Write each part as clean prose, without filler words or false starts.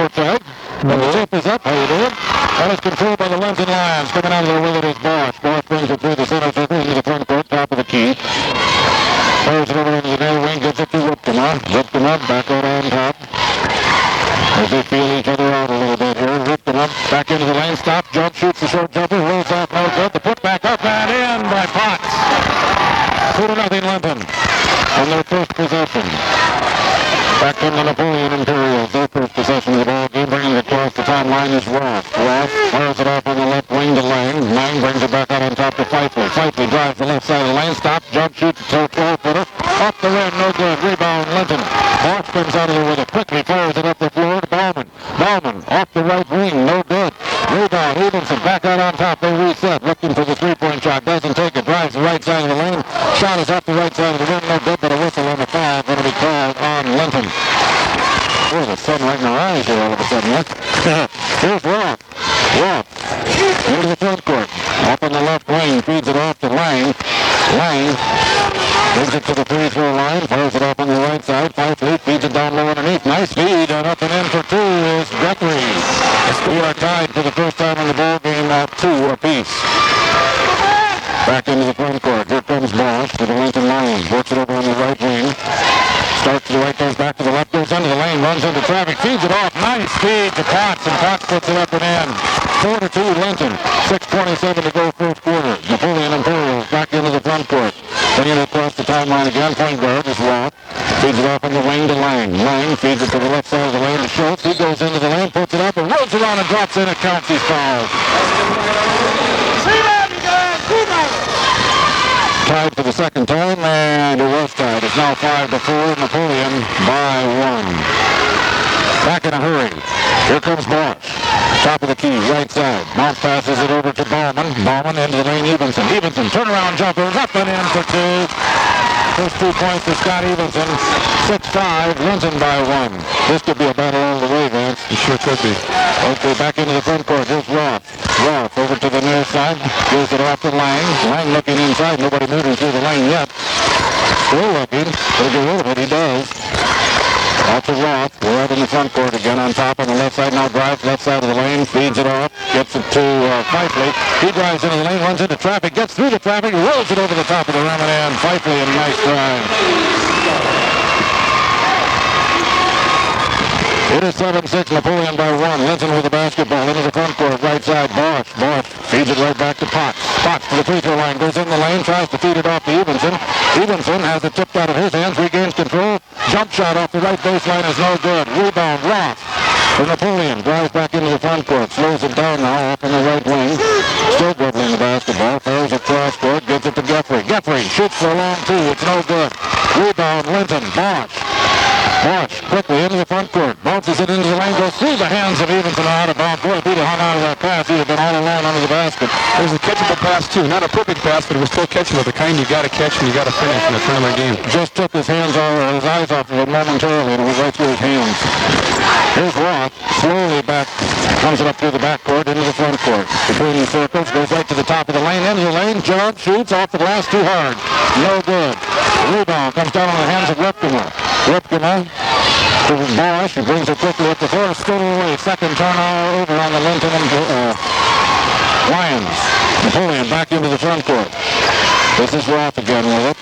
court side. And the tip is up. How you doing? That is controlled by the Linton Lions. Coming out of their will it is Bosch. Bosch brings it through the center circle into the front court, top of the key. Fires it over into the near wing, gets it to Ripkema. Ripkema back out on top. As they feel each other out a little bit here. Ripkema back into the lane, stop, jump, shoots the short jumper, rolls off, no good. The put back up and in by Potts. 2-0 Linton on their first possession. Back from the Napoleon Imperials, their first possession of the ball game, bringing it across the timeline is Ross. Ross fires it off on the left wing to Lang. Lang brings it back out on top to Fifley. Fifley drives the left side of the lane, stops, jump, shoots, 12-footer. Off the rim, no good. Rebound, Linton. Bosch comes out of there with it. Quickly fires it up the floor to Bauman. Bauman off the right wing, no good. Rebound, Evenson back out on top. They reset, looking for the three-point shot. Doesn't take it. Drives the right side of the lane. Shot is off the right side of the rim, no good, but a whistle on the foul going to be called on Linton. Boy, the sun right in our eyes here all of a sudden, huh? Here's Roth. Roth into the front court. Up on the left wing, feeds it off to Lang. Lang brings it to the free throw line, fires it up on the right side. Fifley feeds it down low underneath. Nice feed, and up and in for two is Guthrie. We are tied for the first time in the ball game at 2 apiece. Back into the front court. Here comes Bosch to the Linton Lions. Works it over on the right wing. Starts to the right, goes back to the left, goes into the lane, runs into traffic, feeds it off. Nice feed to Potts, and Potts puts it up and in. 4-2 Linton. 6:27 to go first quarter. Napoleon Imperials back into the front court. Bringing it across the timeline again. Point guard is Roth. Feeds it off on the wing to Lang. Lang feeds it to the left side of the lane to Schultz. He goes into the lane, puts it up, and rolls around and drops in. It counts. He's fouled. Tied for the second time, and it was tied. It's now 5-4. Napoleon by 1. Back in a hurry. Here comes Bosch. Top of the key, right side. Bounce passes it over to Bauman. Bauman into the lane, Evenson. Evenson, turnaround jumper, up and in for 2. First 2 points for Scott Evenson. 6-5, Linton by 1. This could be a battle all the way, Vance. It sure could be. Okay, back into the front court. Here's Roth. Roth over to the near side. Gives it off to Lang. Lang looking inside. Nobody moving through the lane yet. Still looking. He'll get rid of it. He does. Out to Roth. We're out in the front court again on top on the left side. Now drives left side of the lane. Feeds it off. Gets it to Fifley. He drives into the lane. Runs into traffic. Gets through the traffic. Rolls it over the top of the rim and in. Fifley, a nice drive. It is 7-6, Napoleon by 1. Linton with the basketball into the front court, right side, Bosch. Bosch feeds it right back to Potts. Potts to the free throw line, goes in the lane, tries to feed it off to Evenson. Evenson has it tipped out of his hands, regains control. Jump shot off the right baseline is no good. Rebound, Roth. For Napoleon, drives back into the front court, slows it down now off on the right wing. Still dribbling the basketball, fires it cross court, gives it to Guthrie. Guthrie shoots for a long 2, it's no good. Rebound, Linton, Bosch. Bosch quickly into the front court, bounces it into the lane, goes through the hands of Evenson out of bounds. Boy, if he'd have hung out of that pass, he'd have been all alone under the basket. It was a catchable pass, too. Not a perfect pass, but it was still catchable. The kind you got to catch and you got to finish in a tournament game. Just took his eyes off of it momentarily, and it was right through his hands. Here's Roth, slowly back, comes it up through the backcourt into the front court. Between the circles, goes right to the top of the lane, into the lane, jump, shoots off the glass too hard. No good. Rebound comes down on the hands of Ripkema. Ripkema to Bosch, he brings it quickly up the floor, stood away. Second turnover over on the Linton Lions. Napoleon back into the front court. This is Roth again with it.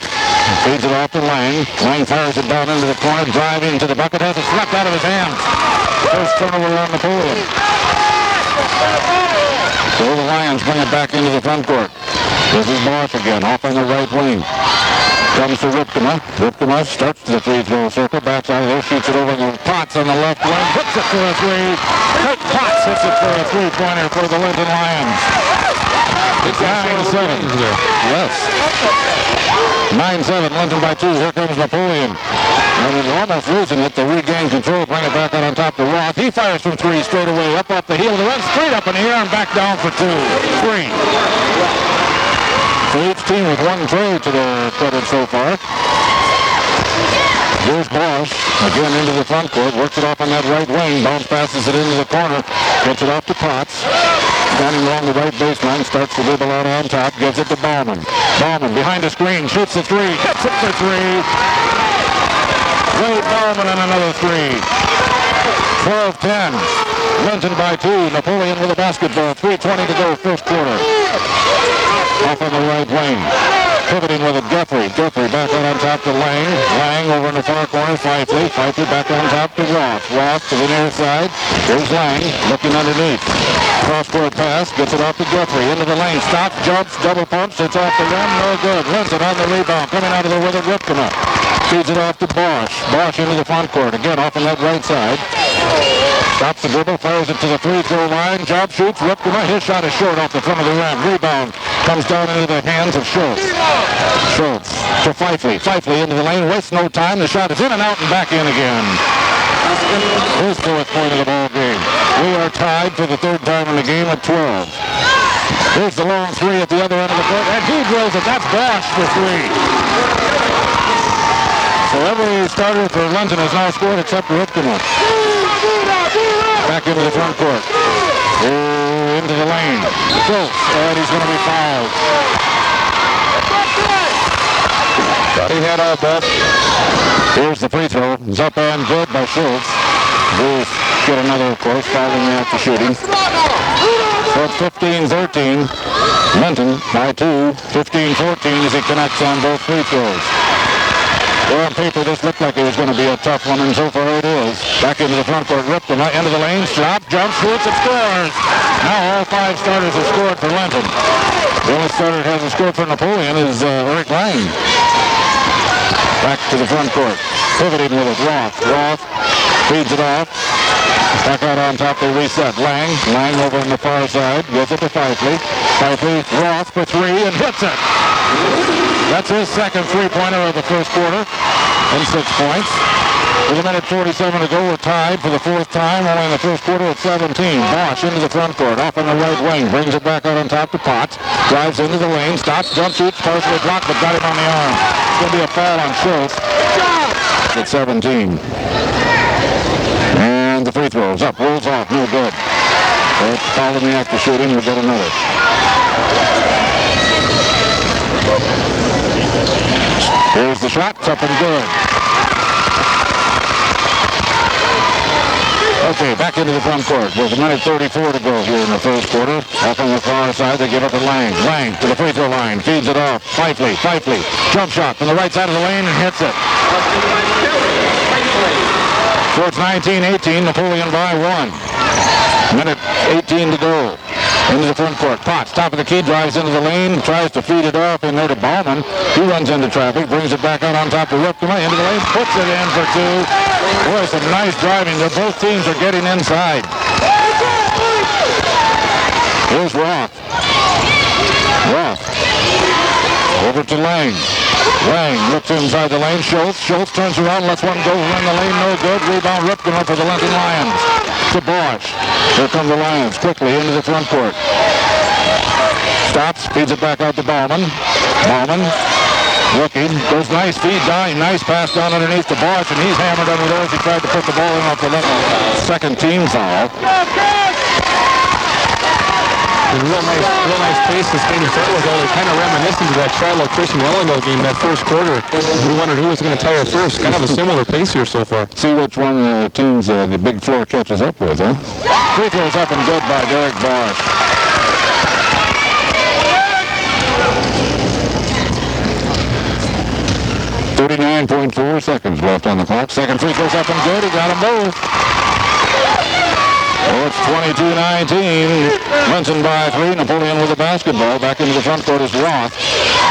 Feeds it off to Lang. Lang fires it down into the corner, driving to the bucket, has it swept out of his hands. First turnover on Napoleon. So the Lions bring it back into the front court. This is Bosch again, off on the right wing. Comes to Ripkema. Ripkema starts to the free throw circle, backs out of there, shoots it over to Potts on the left wing, hits it for a 3. Potts hits it for a 3-pointer for the Linton Lions. It's 9-7. Yes. 9-7, Linton by 2. Here comes Napoleon. And they're almost losing it. They regain control, bring it back out on top to Roth. He fires from 3 straight away, up off the heel. The run straight up in the air and back down for 2. 3. So each team with 1 trade to their credit so far. Here's Bosch, again into the front court, works it off on that right wing, bounce passes it into the corner, gets it off to Potts. Standing along the right baseline, starts to dribble out on top, gives it to Bauman. Bauman behind the screen, shoots the 3, hits it for 3. Wade Bauman and another 3. 12-10. Linton by 2. Napoleon with a basketball. 3:20 to go, first quarter. Off on the right wing. Pivoting with it, Guthrie. Guthrie back out on top to Lang. Lang over in the far corner, Fifley. Fifley back on top to Roth. Roth to the near side. Here's Lang looking underneath. Cross-court pass, gets it off to Guthrie. Into the lane, stops, jumps, double pumps. It's off the rim, no good. Linton on the rebound, coming out of the with it, Ripkema. Feeds it off to Bosch. Bosch into the front court. Again, off on that right side. Stops the dribble, fires it to the free-throw line. Job shoots, Ripkema. His shot is short off the front of the rim. Rebound comes down into the hands of Schultz. Schultz to Fifley. Fifley into the lane, wastes no time. The shot is in and out and back in again. His fourth point of the ball game. We are tied for the third time in the game at 12. Here's the long three at the other end of the court, and he drills it. That's Bosch for three. So every starter for Linton has now scored except Ripkema. Back into the front court. Into the lane. Schultz, and he's going to be fouled. He had all that. Here's the free throw. It's up and good by Schultz. Bulls get another, of course, fouling after shooting. So it's 15-13. Linton by 2. 15-14 as he connects on both free throws. Well, on paper, this looked like it was going to be a tough one, and so far it is. Back into the front court, ripped into the lane, slap, jump, shoots, and scores. Now all five starters have scored for Linton. The only starter that hasn't scored for Napoleon is Eric Lang. Back to the front court, pivoting with it, Roth. Roth feeds it off. Back out on top, they reset. Lang over on the far side, gives it to Fifley. Fifley, Roth for three, and hits it. That's his second three-pointer of the first quarter, and 6 points. With a minute 47 to go, we're tied for the fourth time, only in the first quarter at 17. Bosch into the front court, off on the right wing, brings it back out on top to Potts, drives into the lane, stops, jump shoots, partially blocked, but got him on the arm. It's going to be a foul on Schultz at 17. And the free throws up, rolls off, no good. So foul in the act of shooting, we'll get another. Here's the shot, it's up and good. Okay, back into the front court. There's a minute 34 to go here in the first quarter. Off on the far side, they give up to Lang. Lang to the free throw line, feeds it off. Fifley, jump shot from the right side of the lane and hits it. So it's 19-18, Napoleon by 1. Minute 18 to go. Into the front court. Potts, top of the key, drives into the lane, tries to feed it off in there to Bauman. He runs into traffic, brings it back out on top to Ripkema, into the lane, puts it in for two. Boy, some nice driving. Both teams are getting inside. Here's Roth. Over to Lang. Lang looks inside the lane. Schultz turns around, lets one go in the lane, no good. Rebound Ripkema for the Linton Lions. To Bosch. Here come the Lions quickly into the front court. Stops, feeds it back out to Bauman. Bauman looking, goes nice feed down, nice pass down underneath to Bosch, and he's hammered under those. He tried to put the ball in off the left. Second team foul. Real nice pace this game started with, all kind of reminiscent of that Charlotte Christian Wellington game that first quarter. We wondered who was going to tire first. Kind of a similar pace here so far. See which one of the teams the big floor catches up with, huh? Free throws up and good by Derek Bosch. .4 seconds left on the clock. Second free throws up and good. He got them both. Oh, it's 22-19. Linton by 3. Napoleon with the basketball. Back into the front court is Roth.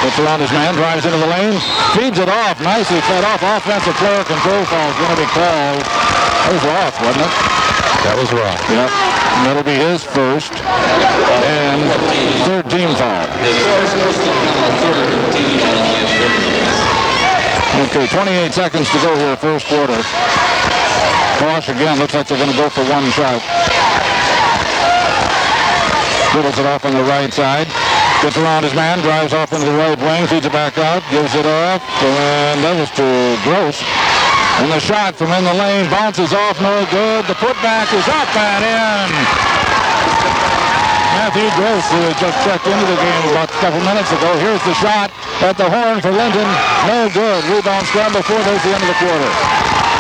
Gets around his man, drives into the lane, feeds it off. Nicely fed off. Offensive player control foul is going to be called. That was Roth, wasn't it? That was Roth. Yep. And that'll be his first and third team foul. Okay, 28 seconds to go here, first quarter. Bosch again, looks like they're going to go for one shot. Dribbles it off on the right side. Gets around his man, drives off into the right wing, feeds it back out, gives it off, and that was to Gross. And the shot from in the lane bounces off, no good. The putback is up and in. Matthew Gross, who had just checked into the game about a couple minutes ago. Here's the shot at the horn for Linton. No good. Rebound scramble before there's the end of the quarter.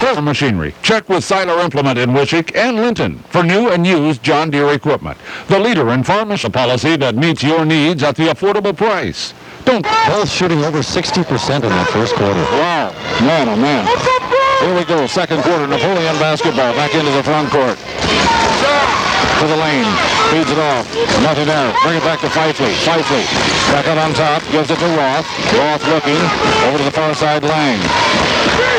Machinery. Check with Seiler Implement in Wishick and Linton for new and used John Deere equipment. The leader in farm machinery policy that meets your needs at the affordable price. Don't. Both shooting over 60% in that first quarter. Wow. Man, oh man. Here we go. Second quarter. Napoleon basketball back into the front court. To the lane. Feeds it off. Nothing there. Bring it back to Fifley. Fifley. Back out on top. Gives it to Roth. Roth looking. Over to the far side. Lang.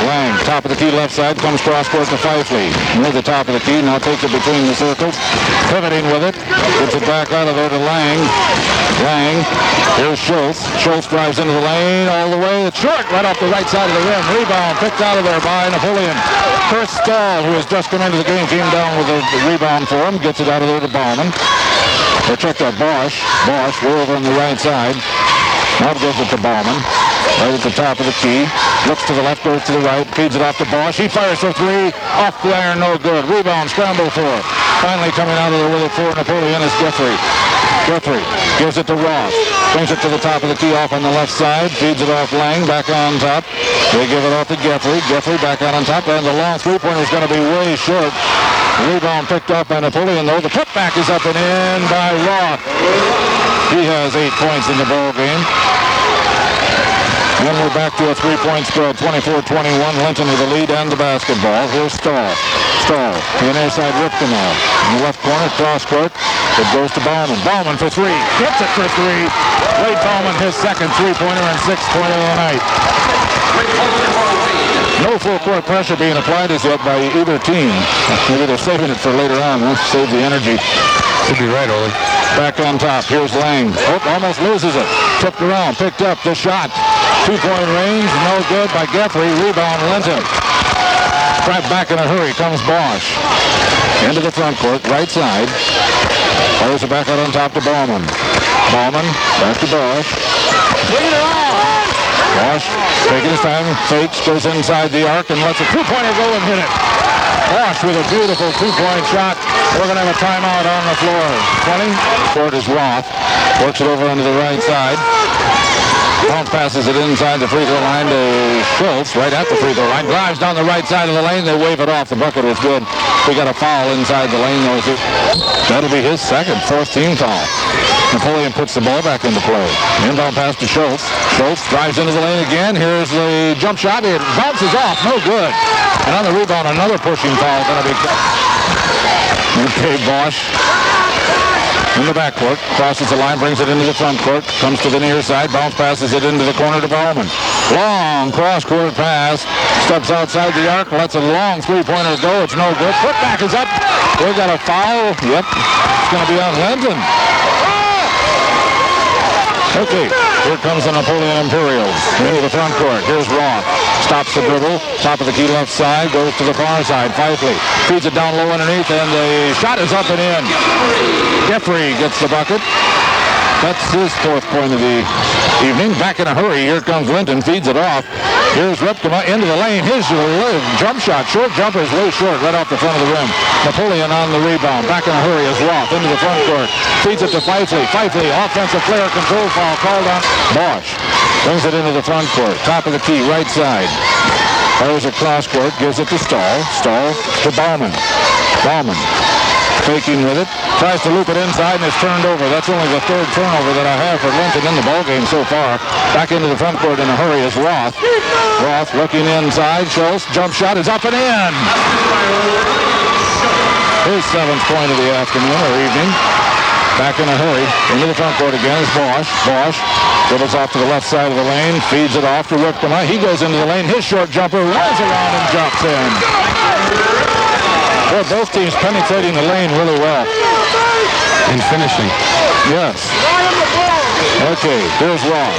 Lang. Top of the key left side. Comes cross court to Fifley. Near the top of the key. Now takes it between the circles. Pivoting with it. Gets it back out of there to Lang. Lang. Here's Schultz. Schultz drives into the lane all the way. It's short. Right off the right side of the rim. Rebound. Picked out of there by Napoleon. Chris Stahl, who has just come into the game, came down with a rebound for him. Gets it out of there to Bauman. Or check that Bosch. Bosch, we're over on the right side. Now gives it to Bauman. Right at the top of the key. Looks to the left, goes to the right. Feeds it off to Bosch. He fires for three. Off the iron, no good. Rebound, scramble for. Finally coming out of there with it for Napoleon is Guthrie. Guthrie gives it to Ross. Brings it to the top of the key off on the left side. Feeds it off Lang. Back on top. They give it off to Guthrie. Guthrie back out on top. And the long three-pointer is going to be way short. Rebound picked up by Napoleon, though. The putback is up and in by Roth. He has 8 points in the ball game. And we're back to a three-point spread, 24-21. Linton with the lead and the basketball. Here's Stahl. Stahl to the near side, Ripkenau. In the left corner, cross court. It goes to Bauman. Bauman for three. Hits it for three. Wade Bauman, his second three-pointer and sixth pointer of the night. No full court pressure being applied as yet by either team. Maybe they're saving it for later on. Let's save the energy. Could be right, Ole. Back on top. Here's Lang. Oh, almost loses it. Tipped around. Picked up the shot. 2-point range. No good by Guthrie. Rebound Linton. Trapped back in a hurry. Comes Bosch. Into the front court. Right side. Fires it back out on top to Bauman. Bauman. Back to Bosch. Bosch taking his time. Fakes. Goes inside the arc and lets a two-pointer go and hit it. Bosch with a beautiful two-point shot. We're going to have a timeout on the floor. 20. Court is Roth. Works it over onto the right side. Bounce passes it inside the free throw line to Schultz, right at the free throw line. Drives down the right side of the lane. They wave it off. The bucket was good. We got a foul inside the lane. That'll be his second, fourth team foul. Napoleon puts the ball back into play. Inbound pass to Schultz. Schultz drives into the lane again. Here's the jump shot. It bounces off. No good. And on the rebound, another pushing foul going to be... Okay, Bosch. In the backcourt, crosses the line, brings it into the front court, comes to the near side, bounce passes it into the corner to Bauman. Long cross-court pass, steps outside the arc, lets a long three-pointer go. It's no good. Putback is up. We got a foul. Yep, it's going to be on Linton. Okay, here comes the Napoleon Imperials into the front court. Here's Roth. Stops the dribble. Top of the key left side. Goes to the far side. Fifley feeds it down low underneath, and the shot is up and in. Guthrie gets the bucket. That's his fourth point of the evening. Back in a hurry. Here comes Linton. Feeds it off. Here's Ripkema into the lane. His jump shot. Short jumper is way short right off the front of the rim. Napoleon on the rebound. Back in a hurry is Roth into the front court. Feeds it to Fifley. Fifley, offensive player control foul called on Bosch. Brings it into the front court. Top of the key, right side. Fires a cross court. Gives it to Stahl. Stahl to Bauman. Bauman. Faking with it. Tries to loop it inside and it's turned over. That's only the third turnover that I have for Linton in the ballgame so far. Back into the front court in a hurry is Roth. Roth looking inside. Schultz. Jump shot is up and in. His seventh point of the afternoon or evening. Back in a hurry. Into the front court again is Bosch. Bosch dribbles off to the left side of the lane. Feeds it off to Ripkema. He goes into the lane. His short jumper runs around and jumps in. Well, both teams penetrating the lane really well. And finishing. Yes. Okay, here's Roth.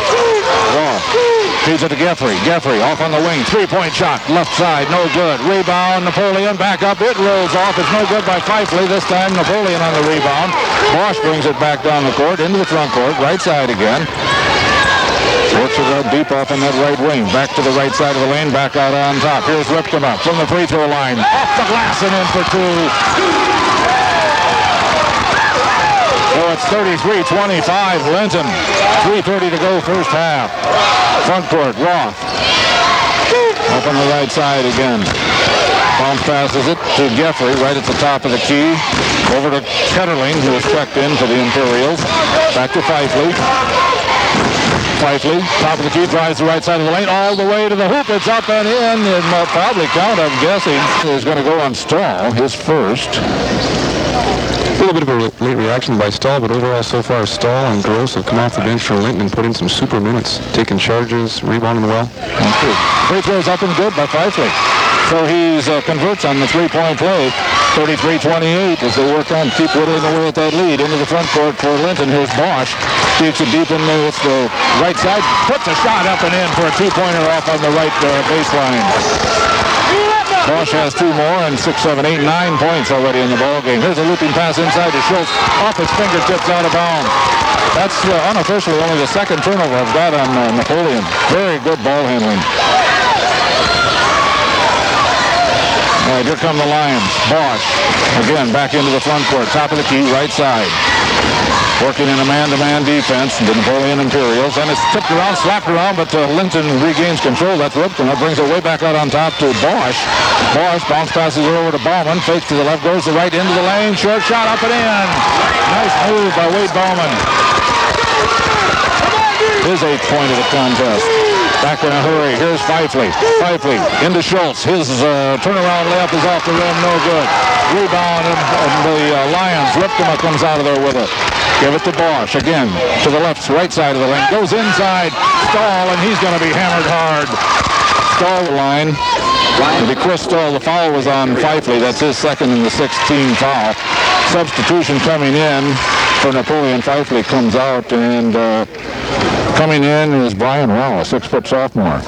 Roth feeds it to Guthrie. Guthrie off on the wing. Three-point shot. Left side. No good. Rebound. Napoleon back up. It rolls off. It's no good by Fifley. This time Napoleon on the rebound. Bosch brings it back down the court. Into the front court. Right side again. Works it out deep off on that right wing. Back to the right side of the lane. Back out on top. Here's Ripkema from the free throw line. Off the glass and in for two. So it's 33-25 Linton. 3:30 to go first half. Front court, Roth. Up on the right side again. Bounce passes it to Jeffrey right at the top of the key. Over to Ketterling, who is checked in for the Imperials. Back to Fifley. Fifley, top of the key, drives the right side of the lane all the way to the hoop. It's up and in. It will probably count, I'm guessing. He's going to go on Stahl, his first. A little bit of a late reaction by Stahl, but overall so far Stahl and Gross have come off the bench for Linton and put in some super minutes, taking charges, rebounding well. Okay. Free throws up and good by Fifley. So he's converts on the three-point play. 33-28 as they work on keep whittling away at that lead. Into the front court for Linton. Here's Bosch. Keeps it deep in there with the right side. Puts a shot up and in for a two-pointer off on the right baseline. Bosch has 2 more and 6, 7, 8, 9 points already in the ballgame. Here's a looping pass inside to Schultz. Off his fingertips out of bounds. That's unofficially only the second turnover I've got on Napoleon. Very good ball handling. All right, here come the Lions. Bosch, again, back into the front court. Top of the key, right side. Working in a man-to-man defense, the Napoleon Imperials. And it's tipped around, slapped around, but Linton regains control. That's Ripken. That brings it way back out on top to Bosch. Bosch bounce passes it over to Bauman. Fakes to the left, goes to the right, into the lane. Short shot up and in. Nice move by Wade Bauman. His 8th point of the contest. Back in a hurry. Here's Fifley. Fifley into Schultz. His turnaround layup is off the rim. No good. Rebound, and the Lions. Ripken comes out of there with it. Give it to Bosch. Again, to the left, right side of the lane. Goes inside. Stahl, and he's going to be hammered hard. Stahl line. It'll be Chris Stahl. The foul was on Fifley. That's his second and the 16th foul. Substitution coming in for Napoleon. Fifley comes out, and coming in is Brian Rowell, a 6-foot sophomore.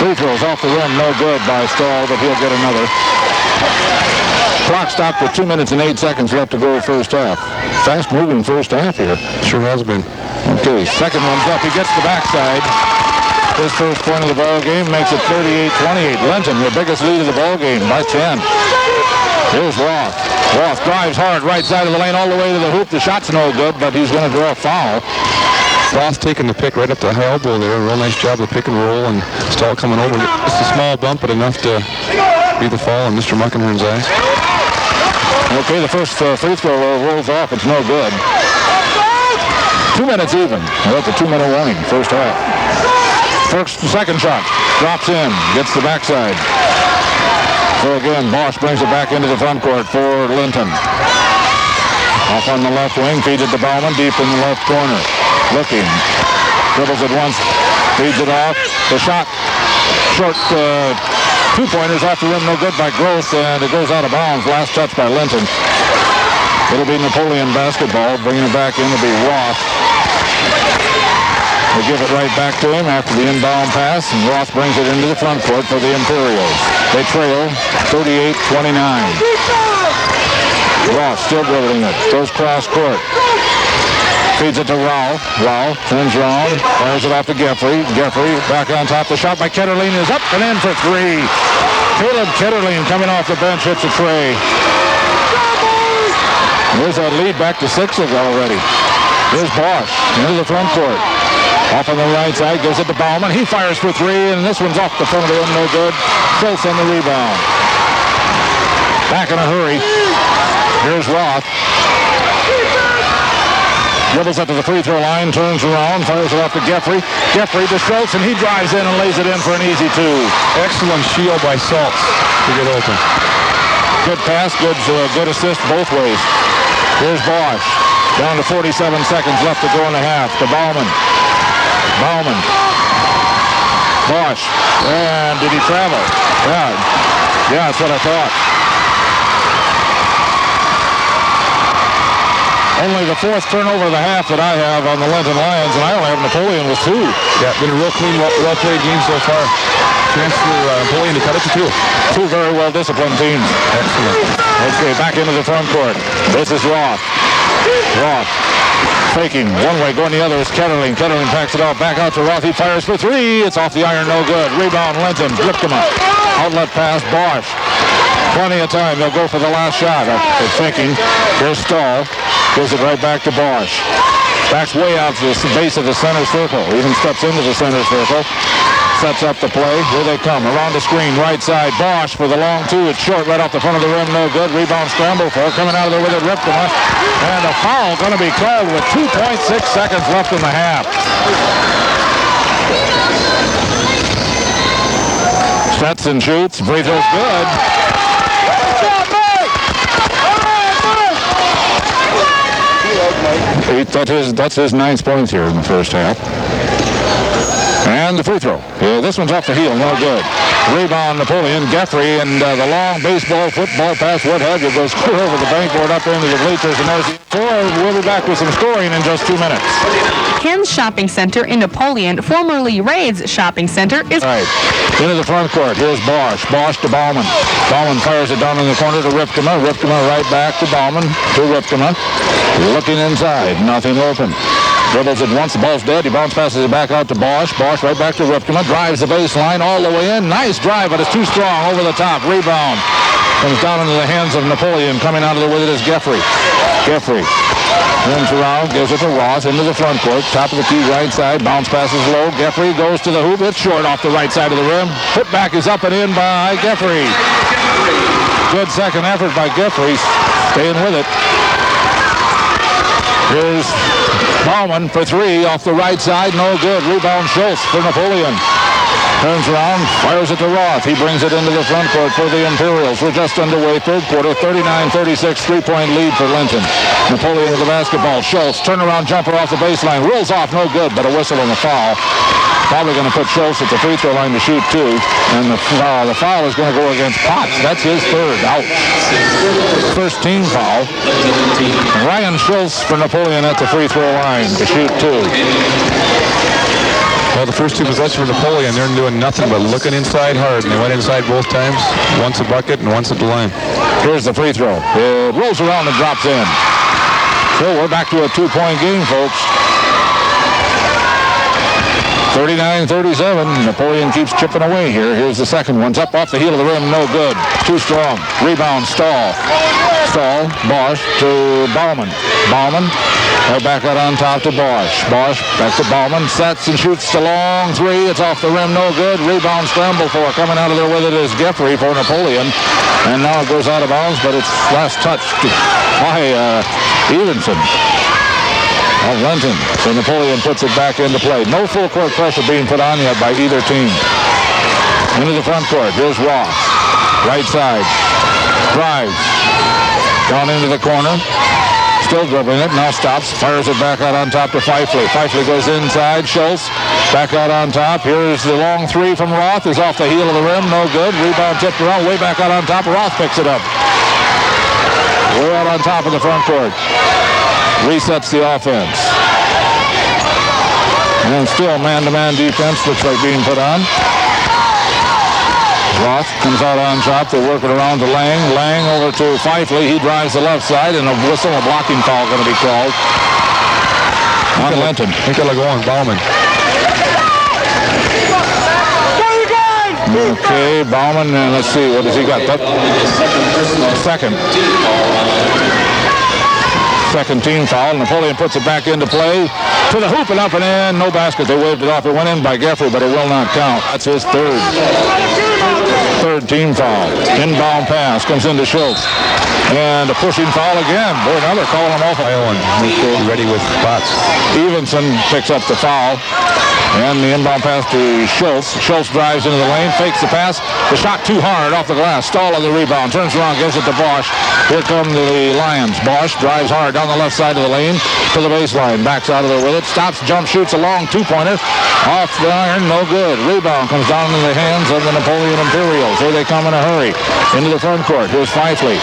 Free throws off the rim, no good by Stahl, but he'll get another. Clock stopped with 2 minutes and 8 seconds left to go first half. Fast-moving first half here. Sure has been. Okay, second one's up. He gets the backside. His first point of the ball game makes it 38-28. Linton, your biggest lead of the ball game by 10. Here's Roth. Roth drives hard, right side of the lane, all the way to the hoop. The shot's no good, but he's going to draw a foul. Roth taking the pick right up the high elbow there. Real nice job of pick and roll, and Stahl coming over. Just a small bump, but enough to be the fall in Mr. Muckenhern's eyes. Okay, the first free throw rolls off. It's no good. 2 minutes even. We're at the 2-minute warning, first half. Second shot. Drops in. Gets the backside. So again, Bosch brings it back into the front court for Linton. Off on the left wing. Feeds it to Bauman deep in the left corner. Looking. Dribbles it once. Feeds it off. The shot. Short 2-pointers off the rim. No good by Gross. And it goes out of bounds. Last touch by Linton. It'll be Napoleon basketball. Bringing it back in will be Roth. They give it right back to him after the inbound pass. And Roth brings it into the front court for the Imperials. They trail 38-29. Roth still dribbling it. Goes cross court. Feeds it to Rao. Rao turns around. Fires it off to Jeffrey. Jeffrey back on top. The shot by Ketterling is up and in for 3. Caleb Ketterling coming off the bench hits a tray. There's that lead back to 6 already. Here's Bosch into the front court. Off on the right side, goes it to Bauman. He fires for 3, and this one's off the front of the rim, no good. Schultz on the rebound. Back in a hurry. Here's Roth. Dribbles up to the free throw line, turns around, fires it off to Jeffrey. Jeffrey to Schultz, and he drives in and lays it in for an easy 2. Excellent shield by Schultz to get open. Good pass, good assist both ways. Here's Bosch. Down to 47 seconds left to go in the half to Bauman. Bauman. Bosch. And did he travel? Yeah, that's what I thought. Only the 4th turnover of the half that I have on the Linton Lions, and I only have Napoleon with 2. Yeah, been a real clean, well-played game so far. Chance for Napoleon to cut it to 2. 2 very well-disciplined teams. Excellent. Okay, back into the front court. This is Roth. Roth. Faking one way, going the other is Ketterling. Ketterling packs it off, back out to Roth. He fires for 3. It's off the iron, no good. Rebound, Linton. Flipped him up. Outlet pass, Bosch. Plenty of time. They'll go for the last shot. They're thinking. Here's Stahl. Gives it right back to Bosch. Backs way out to the base of the center circle. Even steps into the center circle. sets up the play. Here they come. Around the screen, right side. Bosch for the long two. It's short right off the front of the rim. No good. Rebound scramble for coming out of there with it. Ripped him. And a foul going to be called with 2.6 seconds left in the half. Stetson shoots. Free throw's good. That's his 9th point here in the first half. And the free throw. Yeah, this one's off the heel. No good. Rebound, Napoleon. Guthrie, and the long baseball, football pass, what have you, goes clear over the bankboard up into the bleachers. And there's the score. We'll be back with some scoring in just 2 minutes. Ken's Shopping Center in Napoleon, formerly Raid's Shopping Center, is... Right. Into the front court. Here's Bosch. Bosch to Bauman. Bauman fires it down in the corner to Ripkema. Ripkema right back to Bauman. To Ripkema. Looking inside. Nothing open. Dribbles it once, the ball's dead. He bounce passes it back out to Bosch. Bosch right back to Ripkema. Drives the baseline all the way in. Nice drive, but it's too strong. Over the top. Rebound. Comes down into the hands of Napoleon. Coming out of there with it is Guthrie. Guthrie. Turns around, gives it to Ross into the front court. Top of the key right side. Bounce passes low. Guthrie goes to the hoop. It's short off the right side of the rim. Put back is up and in by Guthrie. Good second effort by Guthrie. Staying with it. Here's Bauman for three off the right side. No good. Rebound Schultz for Napoleon. Turns around, fires it to Roth. He brings it into the front court for the Imperials. We're just underway, third quarter, 39-36, three-point lead for Linton. Napoleon with the basketball. Schultz, turnaround jumper off the baseline. Rolls off, no good, but a whistle and a foul. Probably going to put Schultz at the free throw line to shoot two. And the foul is going to go against Potts. That's his third. Out. First team foul. Ryan Schultz for Napoleon at the free throw line to shoot two. Well, the first two possessions for Napoleon, they're doing nothing but looking inside hard. And they went inside both times. Once a bucket and once at the line. Here's the free throw. It rolls around and drops in. So we're back to a two-point game, folks. 39-37. Napoleon keeps chipping away here. Here's the second one. It's up off the heel of the rim. No good. Too strong. Rebound, Stahl. Stahl, Bosch to Bauman. Bauman, right back out on top to Bosch. Bosch, back to Bauman. Sets and shoots the long three. It's off the rim. No good. Rebound, scramble for. Coming out of there with it is Guthrie for Napoleon. And now it goes out of bounds, but it's last touched by Evenson. Linton. So Napoleon puts it back into play. No full court pressure being put on yet by either team. Into the front court. Here's Ross. Right side. Drives. Down into the corner. Still dribbling it. Now stops. Fires it back out on top to Fifley. Fifley goes inside. Schultz. Back out on top. Here's the long three from Roth. Is off the heel of the rim. No good. Rebound tipped around. Way back out on top. Roth picks it up. Way out on top of the front court. Resets the offense. And still man-to-man defense looks like being put on. Roth comes out on top. They're working around to Lang. Lang over to Fifley. He drives the left side, and a whistle, a blocking foul going to be called on Linton. I think they'll go on Bauman. Okay, Bauman, and let's see, what has he got? Second team foul. Napoleon puts it back into play. To the hoop and up and in. No basket. They waved it off. It went in by Guthrie, but it will not count. That's his third team foul. Inbound pass comes into Schultz. And a pushing foul again. Boy, now they're calling him off. Ready with Potts. Evenson picks up the foul. And the inbound pass to Schultz. Schultz drives into the lane, fakes the pass. The shot too hard off the glass. Stahl on the rebound. Turns around, gives it to Bosch. Here come the Lions. Bosch drives hard down the left side of the lane to the baseline. Backs out of there with it. Stops, jump, shoots a long two-pointer. Off the iron, no good. Rebound comes down in the hands of the Napoleon Imperials. Here they come in a hurry. Into the front court. Here's Fifley.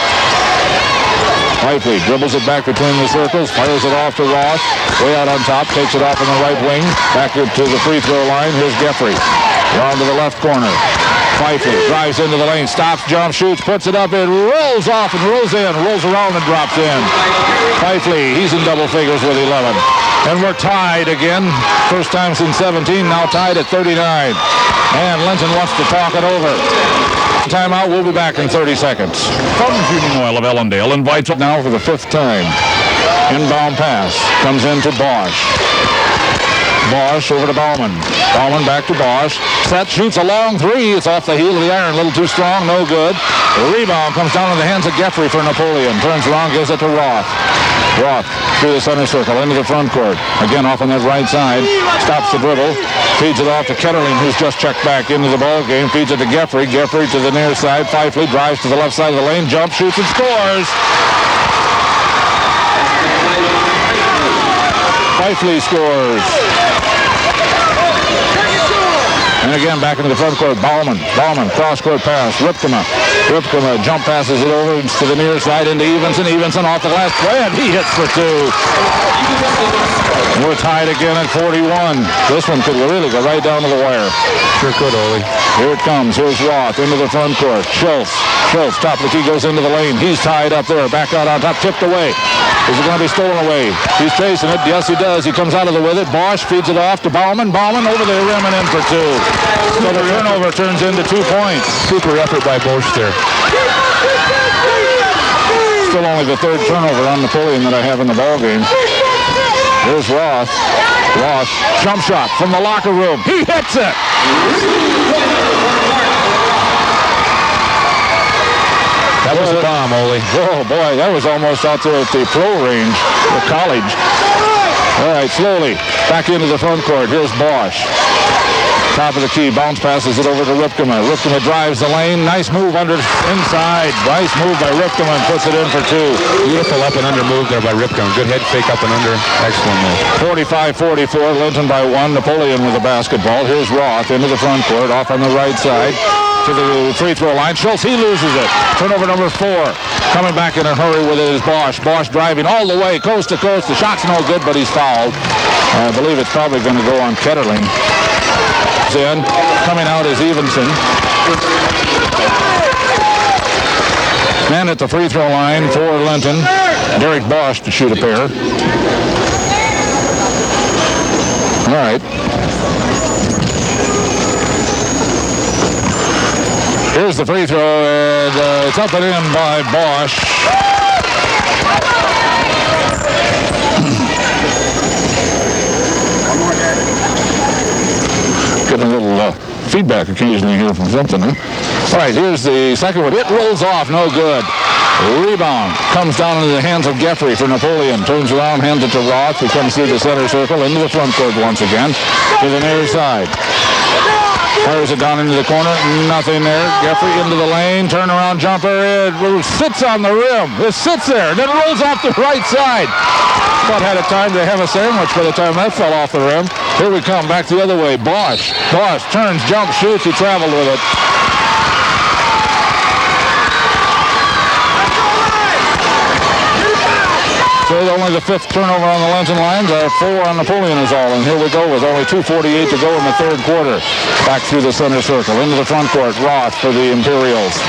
Fifley dribbles it back between the circles, fires it off to Ross. Way out on top, takes it off in the right wing. Back to the free throw line. Here's Guthrie. Round to the left corner. Fifley drives into the lane, stops, jump, shoots, puts it up, it rolls off and rolls in, rolls around and drops in. Fifley, he's in double figures with 11. And we're tied again. First time since 17, now tied at 39. And Linton wants to talk it over. Timeout. We'll be back in 30 seconds. From Heating Oil of Ellendale invites it now for the fifth time. Inbound pass comes into Bosch. Bosch over to Bauman. Bauman back to Bosch. Set, shoots a long three. It's off the heel of the iron. A little too strong. No good. The rebound comes down in the hands of Geoffrey for Napoleon. Turns around, gives it to Roth. Roth through the center circle into the front court. Again off on that right side. Stops the dribble. Feeds it off to Ketterling, who's just checked back into the ball game. Feeds it to Geoffrey. Geoffrey to the near side. Fifley drives to the left side of the lane. Jump, shoots, and scores. Fifley scores. And again, back into the front court, Bauman, cross-court pass, Ripkema jump passes it over to the near side into Evenson off the last play, and he hits for two. We're tied again at 41. This one could really go right down to the wire. Sure could, Ole. Here it comes. Here's Roth into the front court. Schultz, top of the key, goes into the lane. He's tied up there, back out on top, tipped away. Is it going to be stolen away? He's chasing it. Yes, he does. He comes out of the with it. Bosch feeds it off to Bauman. Bauman over the rim and in for two. So the turnover turns into 2 points. Super effort by Bosch there. Still only the third turnover on Napoleon that I have in the ball game. Here's Roth. Roth, jump shot from the locker room. He hits it. That was a bomb, Ole. Oh, boy, that was almost out there at the pro range, the college. All right, slowly, back into the front court. Here's Bosch. Top of the key, bounce passes it over to Ripkema. Ripkema drives the lane. Nice move under inside. Nice move by Ripkema and puts it in for two. Beautiful up and under move there by Ripkema. Good head fake up and under. Excellent move. 45-44, Linton by one. Napoleon with the basketball. Here's Roth into the front court, off on the right side to the free throw line. Schultz, he loses it. Turnover number 4. Coming back in a hurry with it is Bosch. Bosch driving all the way, coast to coast. The shot's no good, but he's fouled. I believe it's probably going to go on Ketterling. In. Coming out is Evenson. Man at the free throw line for Linton. Derek Bosch to shoot a pair. All right. Here's the free throw, and it's up and in by Bosch. Getting a little feedback occasionally here from something, huh? All right, here's the second one. It rolls off, no good. Rebound comes down into the hands of Geoffrey for Napoleon. Turns around, hands it to Roth, who comes through the center circle into the front court once again to the near side. Fires it down into the corner. Nothing there. Geoffrey into the lane. Turnaround jumper. It sits on the rim. It sits there. Then rolls off the right side. About had a time to have a sandwich by the time that fell off the rim. Here we come. Back the other way. Bosch turns, jump, shoots. He traveled with it. So only the 5th turnover on the Linton lines. 4 on Napoleon is all. And here we go with only 2:48 to go in the third quarter. Back through the center circle. Into the front court. Roth for the Imperials.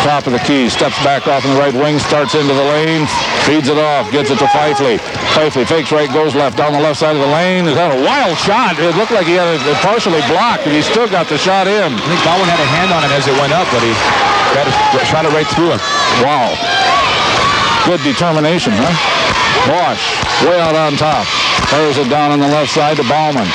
Top of the key. Steps back off in the right wing. Starts into the lane. Feeds it off. Gets it to Fifley. Fifley fakes right, goes left. Down the left side of the lane. He's got a wild shot. It looked like he had it partially blocked, and he still got the shot in. I think Baldwin had a hand on it as it went up, but he shot it right through him. Wow. Good determination, huh? Bosch, way out on top. Fires it down on the left side to Bauman.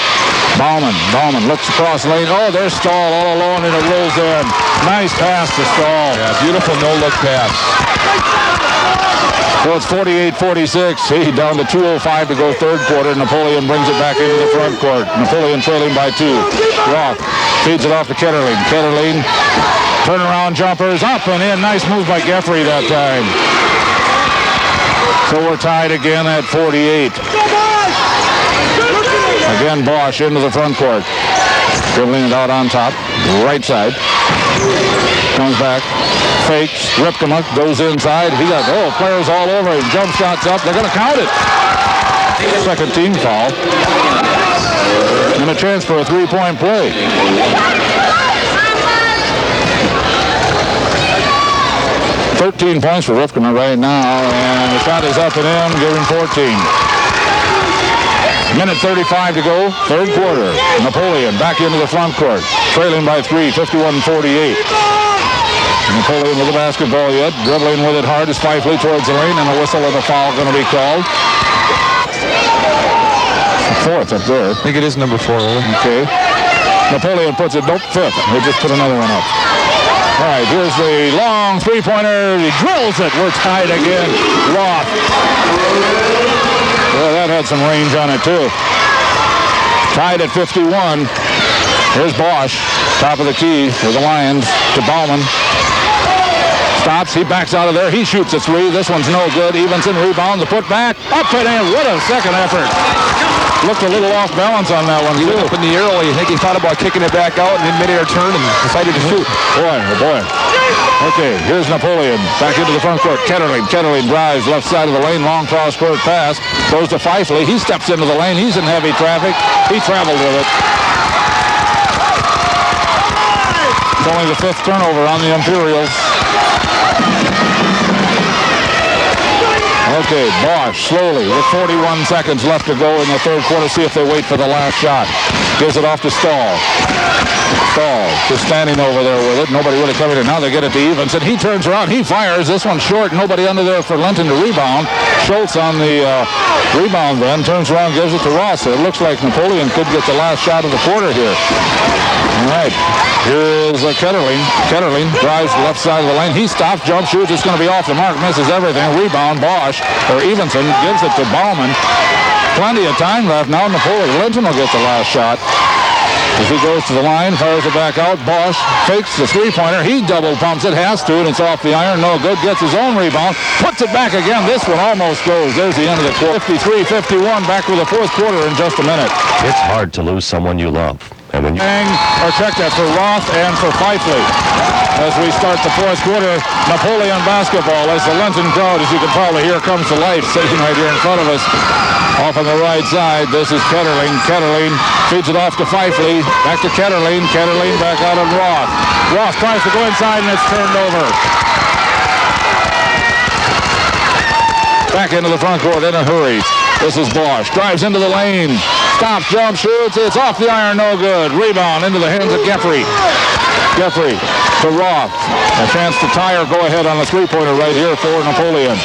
Bauman looks across the lane. Oh, there's Stahl all alone, and it rolls in. Nice pass to Stahl. Yeah, beautiful no-look pass. So it's 48-46. Down to 2:05 to go third quarter. Napoleon brings it back into the front court. Napoleon trailing by 2. Roth feeds it off to Ketterling. Ketterling, turnaround jumpers up and in. Nice move by Geoffrey that time. So we're tied again at 48. Again, Bosch into the front court. Dribbling it out on top. Right side. Comes back. Fakes. Ripkema goes inside. He got, players all over him. Jump shots up. They're going to count it. Second team foul. And a chance for a 3-point play. $13 points for Ripkema right now, and the shot is up and in, giving 14. Minute 35 to go, third quarter. Napoleon back into the front court, trailing by 3, 51-48. Napoleon with the basketball yet, dribbling with it hard as Fifley towards the lane, and a whistle and a foul going to be called. fourth up there. I think it is number 4. Okay. Napoleon puts it, nope, fifth. They just put another one up. All right, here's the long three-pointer. He drills it. We're tied again. Roth. Well, that had some range on it, too. Tied at 51. Here's Bosch, top of the key for the Lions to Bauman. Stops, he backs out of there. He shoots a three. This one's no good. Evenson rebound, the putback. Up and in. What a second effort. Looked a little off balance on that one, too. Up in the air, I think he thought about kicking it back out and in midair turn and decided to shoot. Boy, oh boy. Okay, here's Napoleon. Back into the front court. Ketterling drives left side of the lane. Long cross-court pass. Goes to Fifley. He steps into the lane. He's in heavy traffic. He traveled with it. It's only the 5th turnover on the Imperials. Okay, Bosch slowly with 41 seconds left to go in the third quarter. See if they wait for the last shot. Gives it off to Stahl. Stahl just standing over there with it. Nobody really covered it. Now they get it to Evenson. He turns around. He fires. This one's short. Nobody under there for Linton to rebound. Schultz on the rebound then. Turns around, gives it to Ross. It looks like Napoleon could get the last shot of the quarter here. All right. Here is Ketterling. Ketterling drives left side of the lane. He stops, jump shoots. It's going to be off the mark. Misses everything. Rebound. Bosch, or Evenson, gives it to Bauman. Plenty of time left. Now Napoleon Linton will get the last shot. As he goes to the line, fires it back out. Bosch fakes the three-pointer. He double pumps it. Has to, and it's off the iron. No good. Gets his own rebound. Puts it back again. This one almost goes. There's the end of the quarter. 53-51. Back with the fourth quarter in just a minute. It's hard to lose someone you love. And when you or check that for Roth and for Fifley. As we start the fourth quarter, Napoleon basketball as the Linton crowd, as you can probably hear, comes to life, sitting right here in front of us. Off on the right side, this is Ketterling. Ketterling feeds it off to Fifley. Back to Ketterling. Ketterling back out on Roth. Roth tries to go inside and it's turned over. Back into the front court in a hurry. This is Bosch. Drives into the lane. Stops, jump, shoots. It's off the iron, no good. Rebound into the hands of Geffrey. Geffrey to Roth. A chance to tie or go ahead on a three-pointer right here for Napoleon.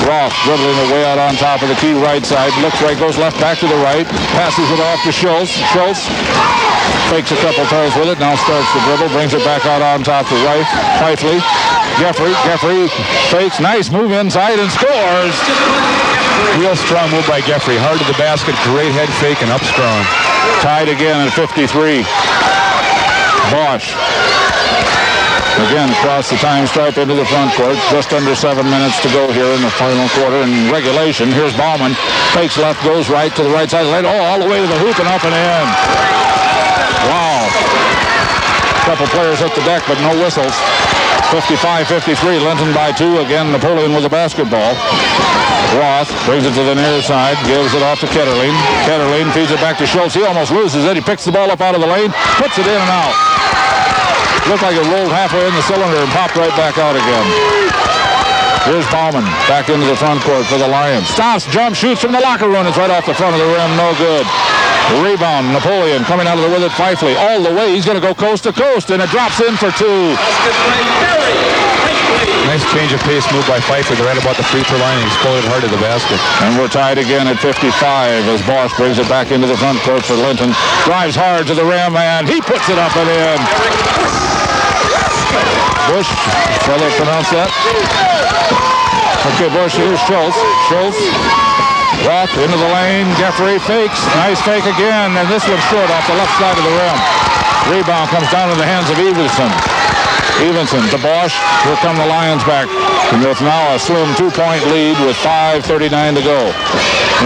Roth dribbling away out on top of the key right side. Looks right, goes left, back to the right. Passes it off to Schultz. Schultz fakes a couple times with it. Now starts the dribble. Brings it back out on top to right. Fifley. Geffrey fakes. Nice move inside and scores. Real strong move by Geffrey. Hard to the basket. Great head fake and up strong. Tied again at 53. Bosch. Again, across the time stripe into the front court. Just under 7 minutes to go here in the final quarter in regulation. Here's Bauman. Fakes left, goes right to the right side of the lane. Oh, all the way to the hoop and up and in. Wow. A couple players hit the deck, but no whistles. 55-53, Linton by 2. Again, Napoleon with the basketball. Roth brings it to the near side, gives it off to Ketterling. Ketterling feeds it back to Schultz. He almost loses it. He picks the ball up out of the lane, puts it in and out. Looked like it rolled halfway in the cylinder and popped right back out again. Here's Bauman back into the front court for the Lions. Stops, jump, shoots from the locker room. It's right off the front of the rim, no good. Rebound, Napoleon coming out of the with it, Fifley. All the way, he's going to go coast to coast, and it drops in for 2. Nice change of pace move by Fifley. They're right about the free throw line and exploded hard to the basket. And we're tied again at 55 as Bosch brings it back into the front court for Linton. Drives hard to the rim, and he puts it up and in. Bush, shall they pronounce that? Okay, Bush, here's Schultz. Schultz. Roth into the lane. Geffrey fakes. Nice fake again, and this one's short off the left side of the rim. Rebound comes down to the hands of Evenson. Evenson to Bosch. Here come the Lions back. And with now a slim 2-point lead with 5:39 to go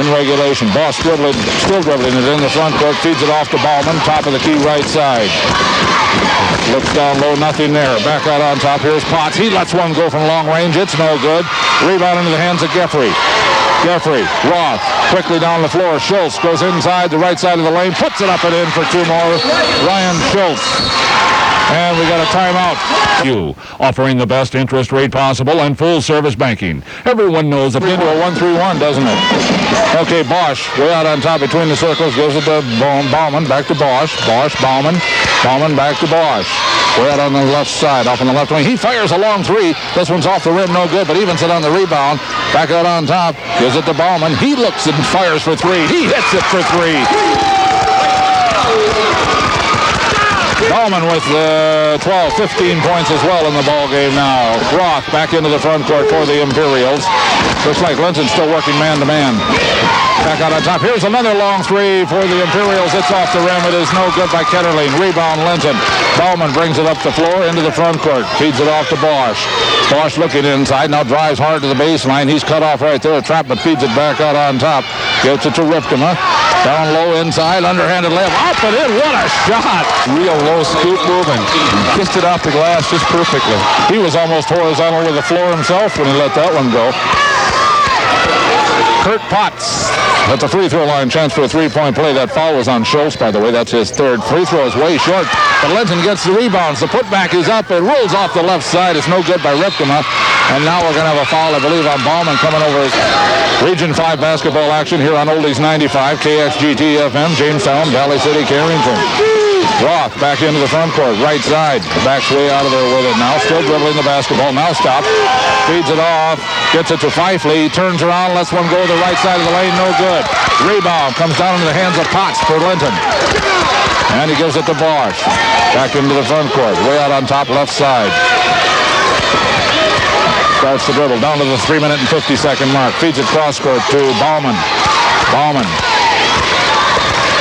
in regulation. Bosch still dribbling it in the front court. Feeds it off to Bauman. Top of the key right side. Looks down low, nothing there. Back out on top. Here's Potts. He lets one go from long range. It's no good. Rebound into the hands of Geffrey. Geffrey, Roth, quickly down the floor. Schultz goes inside the right side of the lane, puts it up and in for 2 more. Ryan Schultz. And we got a timeout. You offering the best interest rate possible and full service banking. Everyone knows a into a 1-3-1, doesn't it? Okay, Bosch way out on top between the circles, gives it to Bauman, back to Bosch. Bosch, Bauman back to Bosch. Way out on the left side, off on the left wing. He fires a long three. This one's off the rim, no good, but evens it on the rebound. Back out on top, gives it to Bauman. He looks and fires for three. He hits it for three. Bauman with 12, 15 points as well in the ball game now. Roth back into the front court for the Imperials. Looks like Linton's still working man-to-man. Back out on top. Here's another long three for the Imperials. It's off the rim. It is no good by Ketterling. Rebound Linton. Bauman brings it up the floor into the front court. Feeds it off to Bosch. Bosch looking inside. Now drives hard to the baseline. He's cut off right there. Trap, but feeds it back out on top. Gets it to Ripkema. Down low inside. Underhanded layup. Up and in. What a shot. Real low scoop moving. Kissed it off the glass just perfectly. He was almost horizontal with the floor himself when he let that one go. Kurt Potts at the free throw line, chance for a three-point play. That foul was on Schultz, by the way. That's his third. Free throw is way short, but Linton gets the rebounds. The putback is up. It rolls off the left side. It's no good by Ripkema. And now we're going to have a foul, I believe, on Bauman coming over his Region 5 basketball action here on Oldies 95, KXGT FM, Jamestown, Valley City, Carrington. Roth back into the front court, right side. Backs way out of there with it now. Still dribbling the basketball. Now stops. Feeds it off. Gets it to Fifley. Turns around. Lets one go to the right side of the lane. No good. Rebound. Comes down into the hands of Potts for Linton. And he gives it to Bosch. Back into the front court. Way out on top left side. Starts the dribble. Down to the 3-minute and 50-second mark. Feeds it cross court to Bauman.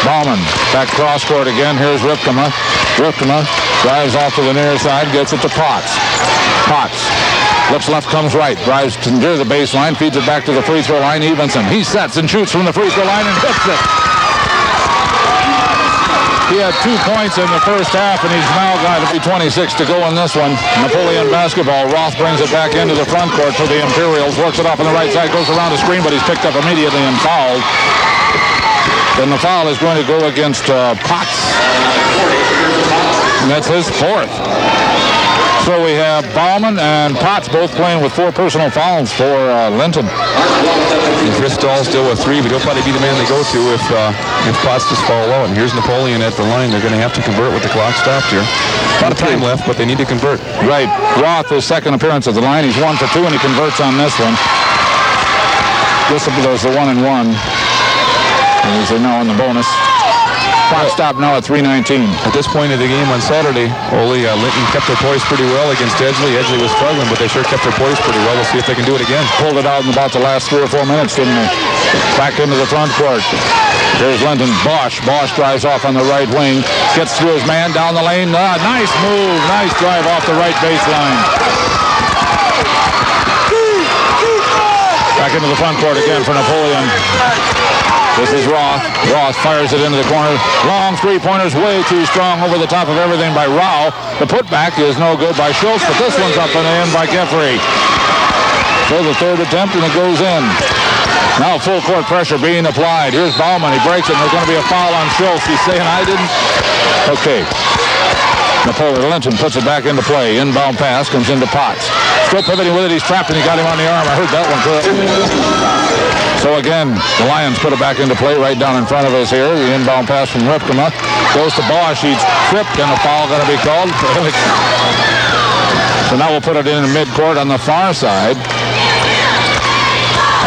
Bauman, back cross court again. Here's Ripkema. Ripkema drives off to the near side, gets it to Potts. Potts looks left, comes right, drives to near the baseline, feeds it back to the free throw line. Evenson, he sets and shoots from the free throw line and hits it. He had 2 points in the first half, and he's now got to be 26 to go in this one. Napoleon basketball. Roth brings it back into the front court for the Imperials. Works it off on the right side, goes around the screen, but he's picked up immediately and fouled. Then the foul is going to go against Potts. And that's his fourth. So we have Bauman and Potts both playing with 4 personal fouls for Linton. Bristol still with 3, but he'll probably be the man they go to if Potts just fall out. And here's Napoleon at the line. They're going to have to convert with the clock stopped here. A lot of time left, but they need to convert. Right. Roth, his second appearance at the line. He's 1 for 2, and he converts on this one. This was the 1-and-1. As they know in the bonus. Clock stop now at 3:19. At this point of the game on Saturday, Linton kept their poise pretty well against Edgley. Edgley was struggling, but they sure kept their poise pretty well. We'll see if they can do it again. Pulled it out in about the last 3 or 4 minutes, didn't they? Back into the front court. Here's Linton. Bosch. Bosch drives off on the right wing. Gets through his man down the lane. Nice move. Nice drive off the right baseline. Back into the front court again for Napoleon. This is Roth. Roth fires it into the corner. Long three-pointers, way too strong over the top of everything by Rao. The putback is no good by Schultz, but this one's up and in by Geoffrey. So the third attempt, and it goes in. Now full court pressure being applied. Here's Bauman. He breaks it, and there's going to be a foul on Schultz. He's saying, I didn't. Okay. Napoleon Linton puts it back into play. Inbound pass comes into Potts. Still pivoting with it. He's trapped, and he got him on the arm. I heard that one too. So again, the Lions put it back into play right down in front of us here. The inbound pass from Ripkema goes to Bosch. He's tripped, and a foul going to be called. So now we'll put it in midcourt on the far side.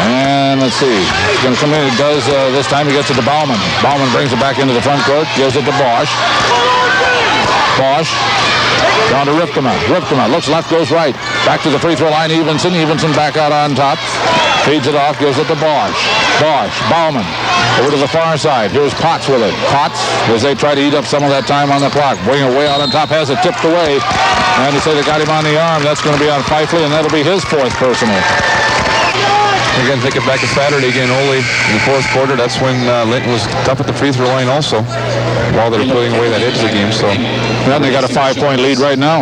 And let's see. He's going to come in. It does this time. He gets it to Bauman. Bauman brings it back into the front court. Gives it to Bosch. Bosch. Down to Ripkema. Ripkema looks left, goes right. Back to the free throw line. Evenson. Evenson back out on top. Feeds it off. Gives it to Bosch. Bosch. Bauman. Over to the far side. Here's Potts with it. Potts, as they try to eat up some of that time on the clock. Bring it way out on top. Has it tipped away. And they say they got him on the arm. That's going to be on Fifley, and that'll be his 4th personal. Again, thinking back to Saturday again, Ole, in the 4th quarter, that's when Linton was tough at the free throw line also, while they're putting away that edge of the game. So then they got a 5-point lead right now.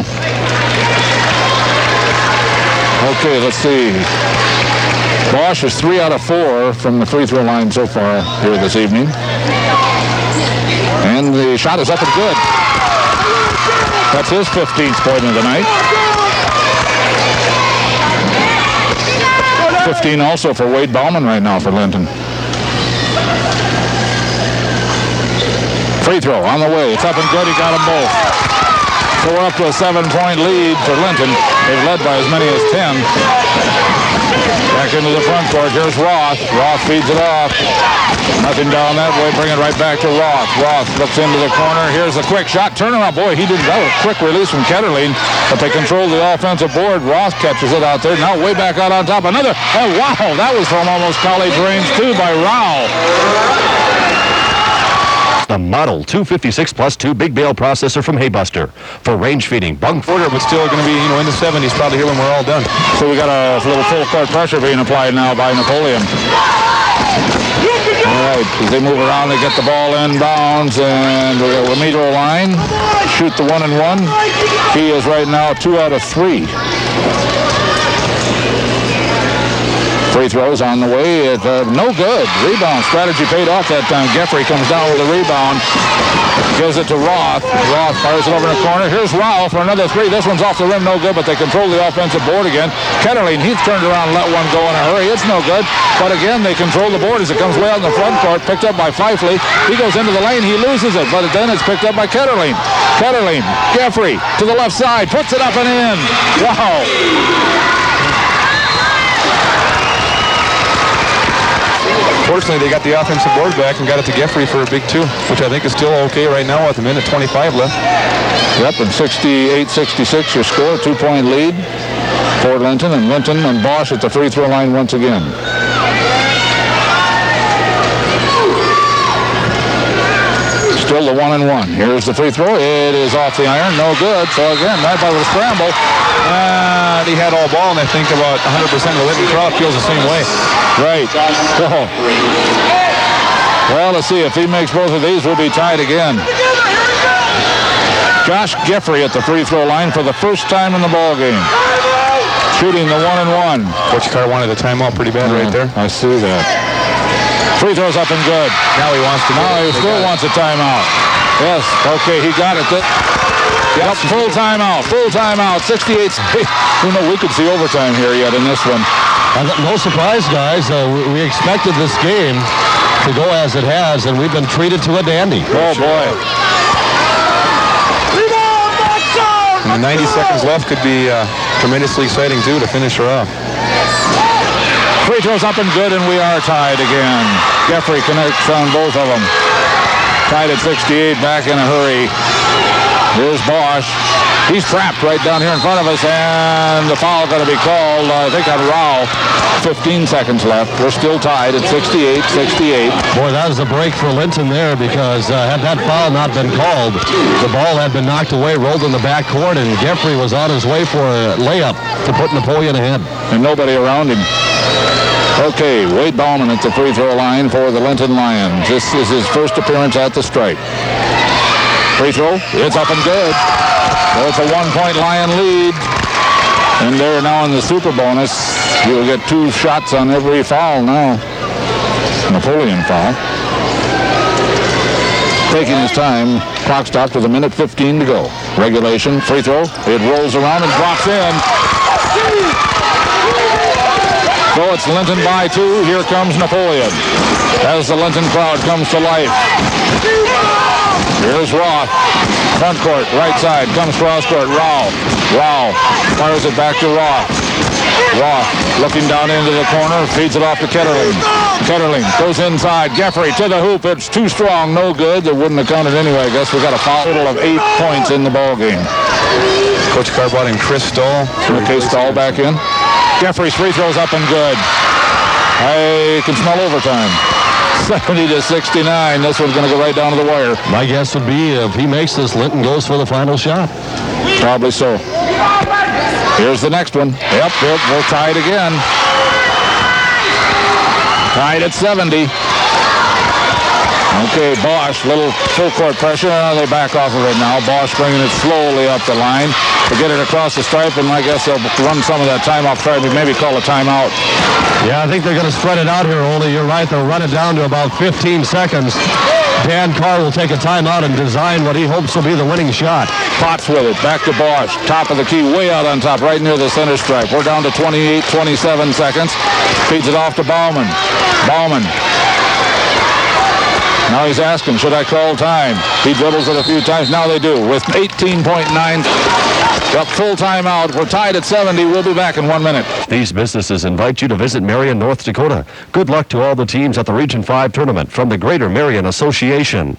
Okay, let's see. Bosch is 3 out of 4 from the free throw line so far here this evening. And the shot is up and good. That's his 15th point of the night. 15 also for Wade Bauman right now for Linton. Free throw on the way. It's up and good. He got them both. So we're up to a 7-point lead for Linton. They've led by as many as 10. Back into the front court. Here's Roth. Roth feeds it off. Nothing down that way. Bring it right back to Roth. Roth looks into the corner. Here's a quick shot. Turnaround. Boy, he did that. A quick release from Ketterling. But they control the offensive board. Roth catches it out there. Now way back out on top. Another. Oh, wow. That was from almost college range, too, by Rao. The Model 256 plus 2 big bale processor from Haybuster for range feeding. Bunk Quarter, but still going to be, in the 70s probably here when we're all done. So we got a little full court pressure being applied now by Napoleon. All right, as they move around, they get the ball inbounds, and we got Remedial line. Shoot the 1-and-1. He is right now 2 out of 3. Free throws on the way. No good. Rebound strategy paid off that time. Geffrey comes down with a rebound. Gives it to Roth. Roth fires it over in the corner. Here's Rao for another 3. This one's off the rim. No good, but they control the offensive board again. Ketterling, he's turned around and let one go in a hurry. It's no good. But again, they control the board as it comes way out in the front court. Picked up by Fifley. He goes into the lane. He loses it. But then it's picked up by Ketterling. Ketterling. Geffrey to the left side. Puts it up and in. Wow. Fortunately, they got the offensive board back and got it to Geffrey for a big 2, which I think is still okay right now with a minute 25 left. Yep, and 68-66 your score, 2-point lead for Linton, and Linton and Bosch at the free throw line once again. Still the 1-and-1. Here's the free throw. It is off the iron. No good. So again, that by the scramble. And he had all ball, and I think about 100% of the Linton crowd feels the same way. Right. Oh. Well, let's see. If he makes both of these, we'll be tied again. Josh Geffrey at the free throw line for the first time in the ball game. Shooting the 1-and-1. Coach Carr wanted a timeout pretty bad right there. I see that. Free throws up and good. Now he wants to. Now he still wants a timeout. Yes. Okay, he got it. Yep, full timeout. Full timeout. 68. We could see overtime here yet in this one. No surprise, guys. We expected this game to go as it has, and we've been treated to a dandy. Oh, boy. And the 90 seconds left could be tremendously exciting, too, to finish her off. Free throws up and good, and we are tied again. Geffrey connects on both of them. Tied at 68, back in a hurry. Here's Bosch. He's trapped right down here in front of us, and the foul going to be called, I think, on Rao. 15 seconds left. We're still tied at 68-68. Boy, that was a break for Linton there, because had that foul not been called, the ball had been knocked away, rolled in the backcourt, and Geffrey was on his way for a layup to put Napoleon ahead. And nobody around him. Okay, Wade Bauman at the free throw line for the Linton Lions. This is his first appearance at the stripe. Free throw, it's up and good. So it's a 1-point Lion lead. And they're now in the super bonus. You'll get 2 shots on every foul now. Napoleon foul. Taking his time, clock stopped with 1:15 to go. Regulation, free throw, it rolls around and drops in. So it's Linton by 2. Here comes Napoleon as the Linton crowd comes to life. Here's Roth. Front court, right side, comes cross court. Rao fires it back to Roth. Roth looking down into the corner, feeds it off to Ketterling. Ketterling goes inside. Geffrey to the hoop. It's too strong, no good. They wouldn't have counted anyway. I guess we got a foul total of 8 points in the ball game. Coach Carr brought in Chris Stahl. Okay, Stahl back in. Geffrey's free throws up and good. I can smell overtime. 70-69. This one's going to go right down to the wire. My guess would be if he makes this, Linton goes for the final shot. Probably so. Here's the next one. Yep, we're tied again. Tied at 70. Okay, Bosch, little full court pressure. They back off of it now. Bosch bringing it slowly up the line to get it across the stripe, and I guess they'll run some of that time off, try to maybe call a timeout. Yeah, I think they're going to spread it out here, Ole. You're right. They'll run it down to about 15 seconds. Dan Carr will take a timeout and design what he hopes will be the winning shot. Potts with it. Back to Bosch. Top of the key. Way out on top. Right near the center stripe. We're down to 27 seconds. Feeds it off to Bauman. Bauman. Now he's asking, should I call time? He dribbles it a few times. Now they do with 18.9. Got full timeout. We're tied at 70. We'll be back in 1 minute. These businesses invite you to visit Marion, North Dakota. Good luck to all the teams at the Region 5 tournament from the Greater Marion Association.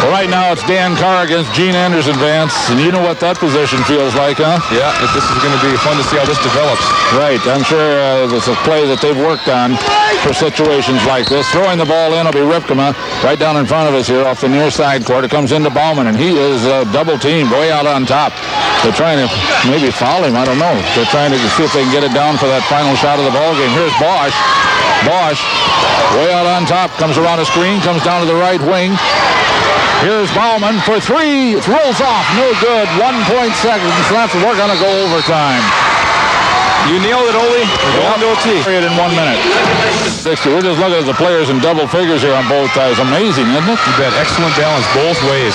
Well, right now it's Dan Carr against Gene Anderson, Vance. And you know what that position feels like, huh? Yeah, this is going to be fun to see how this develops. Right. I'm sure it's a play that they've worked on for situations like this. Throwing the ball in will be Ripkema right down in front of us here off the near side court. It comes into Bauman, and he is double teamed way out on top. They're trying to maybe foul him. I don't know. They're trying to see if they can get it down for that final shot of the ball game. Here's Bosch. Bosch way out on top. Comes around a screen. Comes down to the right wing. Here's Bauman for three. It rolls off. No good. 1.2 seconds left. We're going to go overtime. You nailed it, Ole. We're going to OT. Period in 1 minute. 60. We're just looking at the players in double figures here on both sides. Amazing, isn't it? You bet. Excellent balance both ways.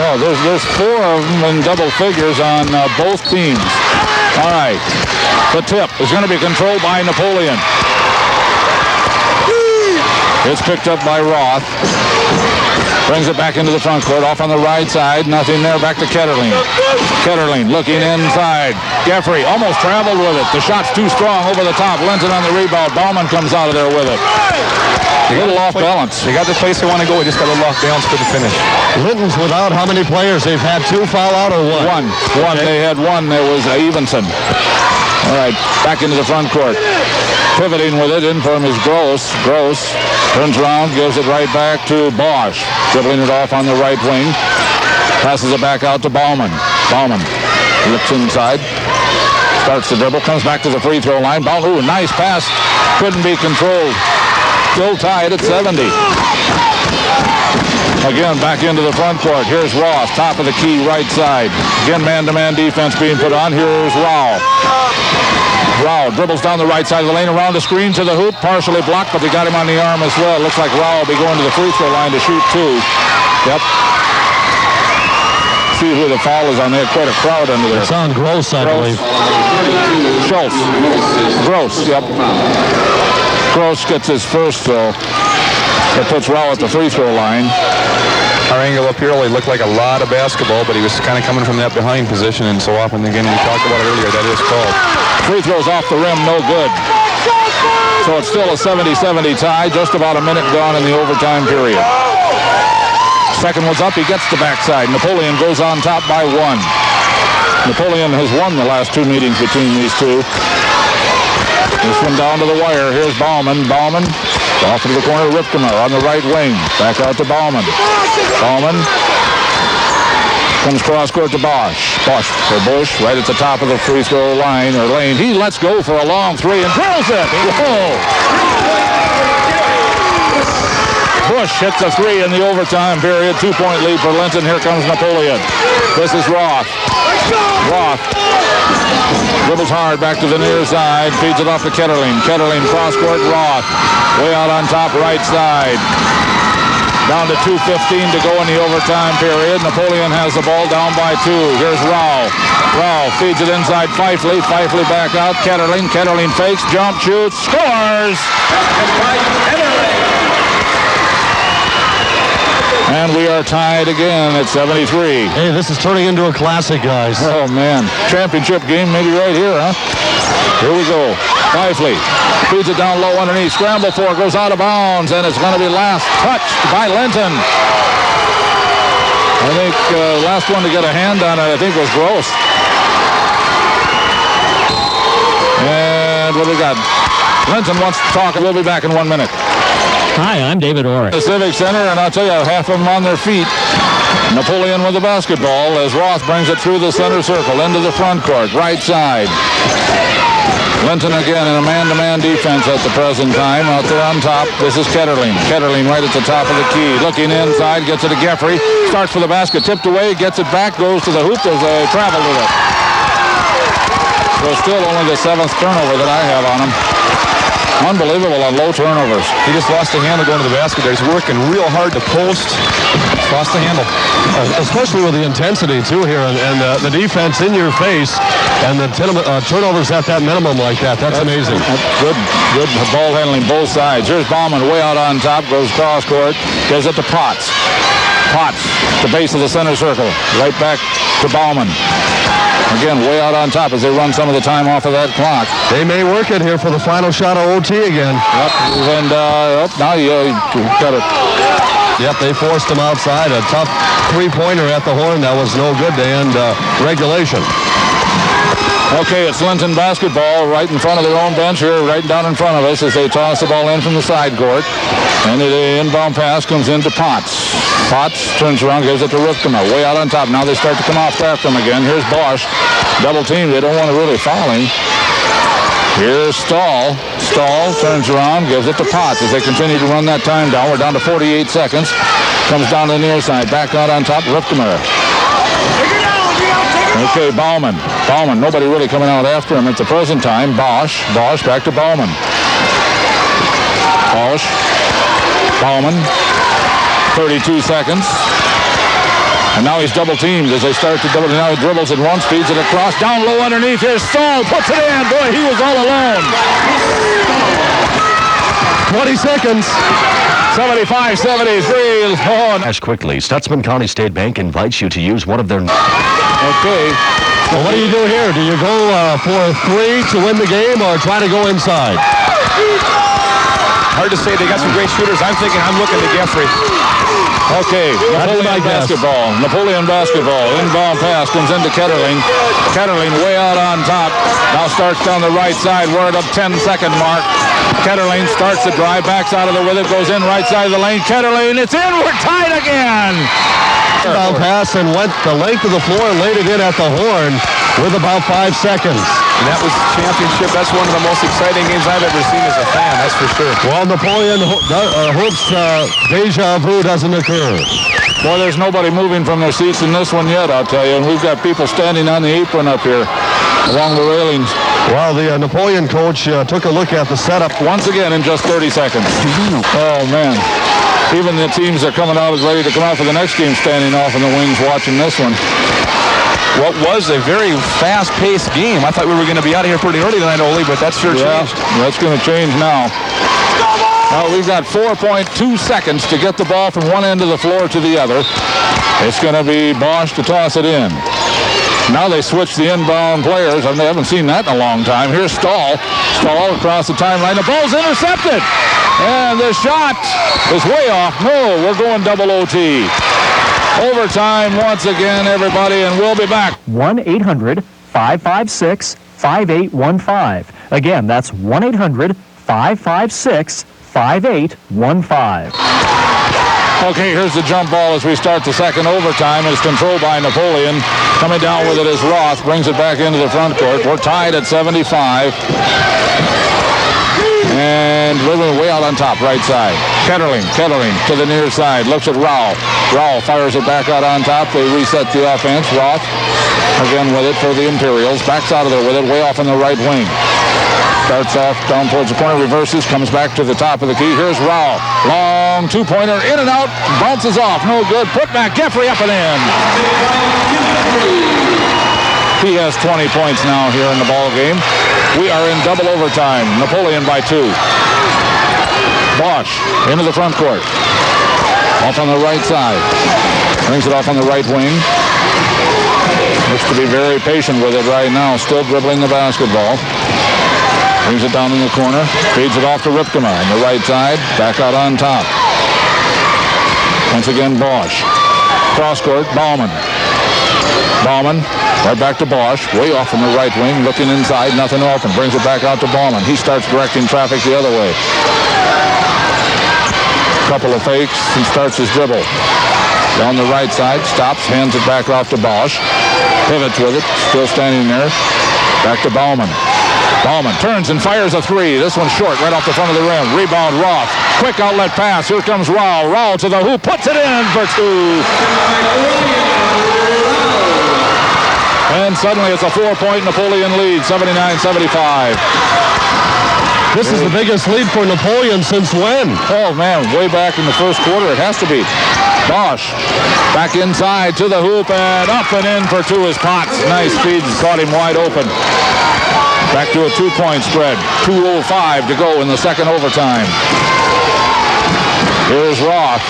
Oh, there's four of them in double figures on both teams. All right. The tip is going to be controlled by Napoleon. It's picked up by Roth. Brings it back into the front court, off on the right side. Nothing there, back to Ketterling. Ketterling looking inside. Geffrey almost traveled with it. The shot's too strong over the top. Linton on the rebound. Bauman comes out of there with it. A little off balance. They got the place they want to go. They just got a little off balance for the finish. Linton's without how many players? They've had two foul out or one? One. They had one. There was Evenson. All right, back into the front court. Pivoting with it, in from his Gross. Gross turns around, gives it right back to Bosch. Dribbling it off on the right wing. Passes it back out to Bauman. Bauman looks inside. Starts the dribble, comes back to the free throw line. Ooh, nice pass. Couldn't be controlled. Still tied at 70. Again, back into the front court. Here's Roth, top of the key, right side. Again, man-to-man defense being put on. Here's Rao. Rao dribbles down the right side of the lane, around the screen to the hoop, partially blocked, but they got him on the arm as well. Looks like Rao will be going to the free throw line to shoot two. Yep. See who the foul is on there. Quite a crowd under there. It's on Gross, I believe. Schultz. Gross, yep. Gross gets his first, though. That puts Rao at the free throw line. Our angle up here only looked like a lot of basketball, but he was kind of coming from that behind position, and so often, again, we talked about it earlier, that is called. Free throws off the rim, no good. So it's still a 70-70 tie, just about a minute gone in the overtime period. Second one's up, he gets the backside. Napoleon goes on top by one. Napoleon has won the last two meetings between these two. This one down to the wire. Here's Bauman. Bauman off into the corner, Ripkema on the right wing. Back out to Bauman. Bauman comes cross court to Bosch. Bosch for Bush right at the top of the free throw line or lane. He lets go for a long three and drills it. Whoa. Bush hits a three in the overtime period. 2-point lead for Linton. Here comes Napoleon. This is Roth. Roth dribbles hard back to the near side. Feeds it off to Ketterling. Ketterling cross court. Roth way out on top right side. Down to 2:15 to go in the overtime period. Napoleon has the ball down by two. Here's Rao. Rao feeds it inside Fifley. Fifley back out. Ketterling. Ketterling fakes. Jump shoots. Scores! And we are tied again at 73. Hey, this is turning into a classic, guys. Oh, man. Championship game maybe right here, huh? Here we go. Fifley feeds it down low underneath. Scramble for it. Goes out of bounds. And it's going to be last touched by Linton. I think last one to get a hand on it, I think, was Gross. And what do we got? Linton wants to talk. We'll be back in 1 minute. Hi, I'm David Orr. The Civic Center, and I'll tell you, half of them on their feet. Napoleon with the basketball as Roth brings it through the center circle into the front court, right side. Linton again in a man-to-man defense at the present time. Out there on top, this is Ketterling. Ketterling right at the top of the key. Looking inside, gets it to Geffrey. Starts for the basket, tipped away, gets it back, goes to the hoop. There's a travel with it. So still only the seventh turnover that I have on him. Unbelievable on low turnovers. He just lost the handle going to the basket there. He's working real hard to post. Lost the handle. Especially with the intensity, too, here, and the defense in your face, and the turnovers at that minimum like that. That's amazing. Good ball handling both sides. Here's Bauman way out on top, goes cross court, gives it to Potts. Potts, the base of the center circle, right back to Bauman. Again, way out on top as they run some of the time off of that clock. They may work it here for the final shot of OT again. Yep, and now you got it. Yep, they forced him outside. A tough three-pointer at the horn. That was no good to end regulation. Okay, it's Linton basketball right in front of their own bench here, right down in front of us as they toss the ball in from the side court. And the inbound pass comes into Potts. Potts turns around, gives it to Rifkema, way out on top. Now they start to come off after him again. Here's Bosch, double team. They don't want to really foul him. Here's Stahl. Stahl turns around, gives it to Potts as they continue to run that time down. We're down to 48 seconds. Comes down to the near side. Back out on top, Rifkema. Okay, Bauman. Bauman, nobody really coming out after him at the present time. Bosch. Bosch back to Bauman. Bosch. Bauman. 32 seconds. And now he's double teamed as they start to double. Now he dribbles it once, feeds it across. Down low underneath. Here's Stahl. Puts it in. Boy, he was all alone. 20 seconds. 75-73. As quickly, Stutzman County State Bank invites you to use one of their... Okay. Well, what do you do here? Do you go for a three to win the game or try to go inside? Hard to say. They got some great shooters. I'm looking to Geoffrey. Okay, Napoleon basketball. Napoleon basketball. Inbound pass comes into Ketterling. Ketterling way out on top. Now starts down the right side. We're at a 10-second mark. Ketterling starts the drive, backs out of the with it, goes in right side of the lane. Ketterling, it's in. We're tied again. Inbound pass and went the length of the floor and laid it in at the horn with about 5 seconds. And that was championship. That's one of the most exciting games I've ever seen as a fan, that's for sure. Well, Napoleon hopes deja vu doesn't occur. Boy, there's nobody moving from their seats in this one yet, I'll tell you. And we've got people standing on the apron up here along the railings. Well, the Napoleon coach took a look at the setup. Once again in just 30 seconds. Oh, man. Even the teams that are coming out is ready to come out for the next game standing off in the wings watching this one. What was a very fast-paced game. I thought we were going to be out of here pretty early tonight, Ole, but that's sure changed. That's going to change now. Now we've got 4.2 seconds to get the ball from one end of the floor to the other. It's going to be Bosch to toss it in. Now they switch the inbound players. I haven't seen that in a long time. Here's Stahl. Stahl across the timeline. The ball's intercepted. And the shot is way off. No, we're going double OT. Overtime once again, everybody, and we'll be back. 1-800-556-5815. Again, that's 1-800-556-5815. Okay, here's the jump ball as we start the second overtime. It's controlled by Napoleon. Coming down with it is Roth. Brings it back into the front court. We're tied at 75. And River way out on top, right side. Ketterling to the near side. Looks at Rao. Rao fires it back out on top. They reset the offense. Roth again with it for the Imperials. Backs out of there with it, way off on the right wing. Starts off down towards the corner, reverses, comes back to the top of the key. Here's Rao. Long two-pointer, in and out, bounces off. No good. Put back, Geoffrey up and in. He has 20 points now here in the ball game. We are in double overtime. Napoleon by 2. Bosch into the front court. Off on the right side. Brings it off on the right wing. Looks to be very patient with it right now. Still dribbling the basketball. Brings it down in the corner. Feeds it off to Ripkema on the right side. Back out on top. Once again, Bosch. Cross court, Bauman. Bauman, right back to Bosch. Way off on the right wing. Looking inside, nothing open. Brings it back out to Bauman. He starts directing traffic the other way. Couple of fakes and starts his dribble. Down the right side, stops, hands it back off to Bosch. Pivots with it, still standing there. Back to Bauman. Bauman turns and fires a three. This one's short, right off the front of the rim. Rebound, Roth. Quick outlet pass. Here comes Rao. Rao to the hoop. Puts it in for 2. And suddenly it's a 4-point Napoleon lead, 79-75. This is the biggest lead for Napoleon since when? Oh, man, way back in the first quarter, it has to be. Bosch back inside to the hoop and up and in for two is Potts. Nice feed, caught him wide open. Back to a 2-point spread. 2:05 to go in the second overtime. Here's Roth.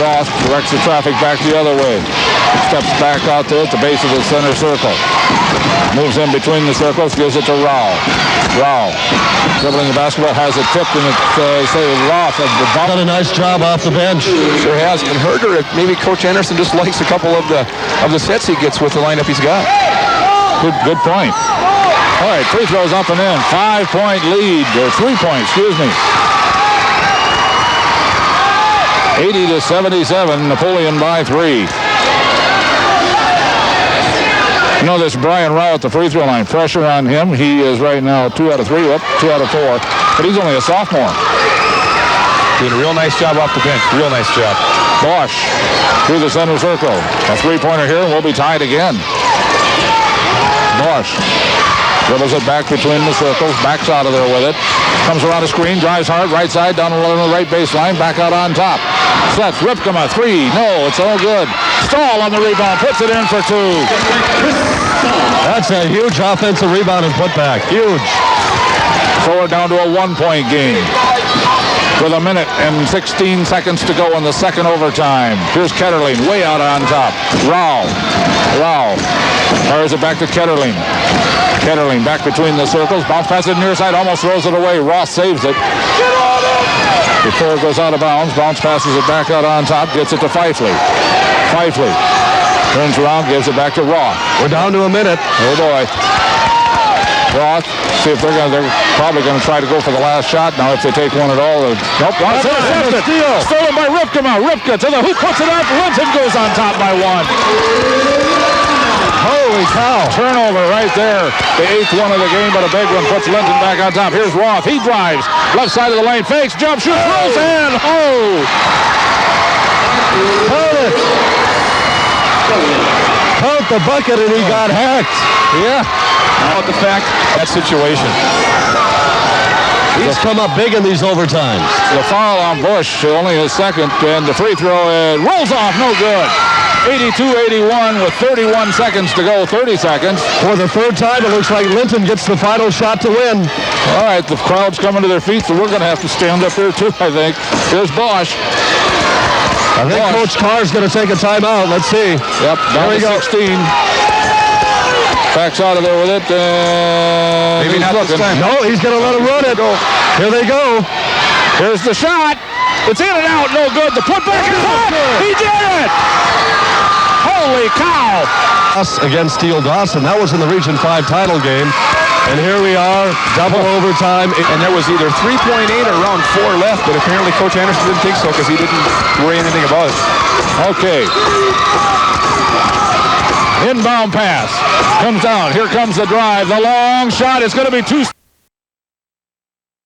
Roth directs the traffic back the other way. Steps back out there at the base of the center circle. Moves in between the circles, gives it to Rao. Rao, dribbling the basketball, has it tipped, and it's Roth. Done a nice job off the bench. Sure has. And Herder, maybe Coach Anderson just likes a couple of the sets he gets with the lineup he's got. Good point. All right, free throws up and in. 5-point lead, or 3 points, excuse me. 80-77, Napoleon by 3. You know, this Brian Rao at the free throw line, pressure on him. He is right now 2 out of 3, 2 out of 4, but he's only a sophomore. Doing a real nice job off the bench. Real nice job. Bosch through the center circle. A three-pointer here, and we'll be tied again. Bosch dribbles it back between the circles, backs out of there with it. Comes around a screen, drives hard, right side, down along the right baseline, back out on top. Sets, Ripkema, 3, no, it's all good. Stahl on the rebound, puts it in for 2. That's a huge offensive rebound and putback. Huge. So we're down to a 1-point game with 1 minute and 16 seconds to go in the second overtime. Here's Ketterling way out on top. Rao fires it back to Ketterling. Ketterling back between the circles. Bounce pass it near side, almost throws it away. Ross saves it. Before it goes out of bounds, Bounce passes it back out on top, gets it to Fifley. Fifley turns around, gives it back to Roth. We're down to 1 minute. Oh boy. Roth, see if they're probably going to try to go for the last shot now if they take one at all. Nope, Roth intercepted. Stolen by Ripkema. Ripka to the hoop, puts it up. Linton goes on top by 1. Holy cow. Turnover right there. The 8th one of the game, but a big one puts Linton back on top. Here's Roth. He drives. Left side of the lane. Fakes, jump, shoots, rolls, and Count the bucket, and he got hacked. Yeah. Now the fact, that situation. He's come up big in these overtimes. The foul on Bush, only his second, and the free throw rolls off, no good. 82-81 with 31 seconds to go, 30 seconds. For the third time, it looks like Linton gets the final shot to win. All right, the crowd's coming to their feet, so we're going to have to stand up there too, I think. Here's Bosch. I think Coach Carr's going to take a timeout. Let's see. Yep, down to 16. Backs out of there with it. Maybe not this time. No, he's going to let him run it. Here they go. Here's the shot. It's in and out. No good. The putback is up. He did it. Holy cow. Against Steele Dawson. That was in the Region 5 title game. And here we are, double overtime. And there was either 3.8 or around 4 left, but apparently Coach Anderson didn't think so because he didn't worry anything about it. Okay. Inbound pass. Comes down. Here comes the drive. The long shot. It's going to be 2.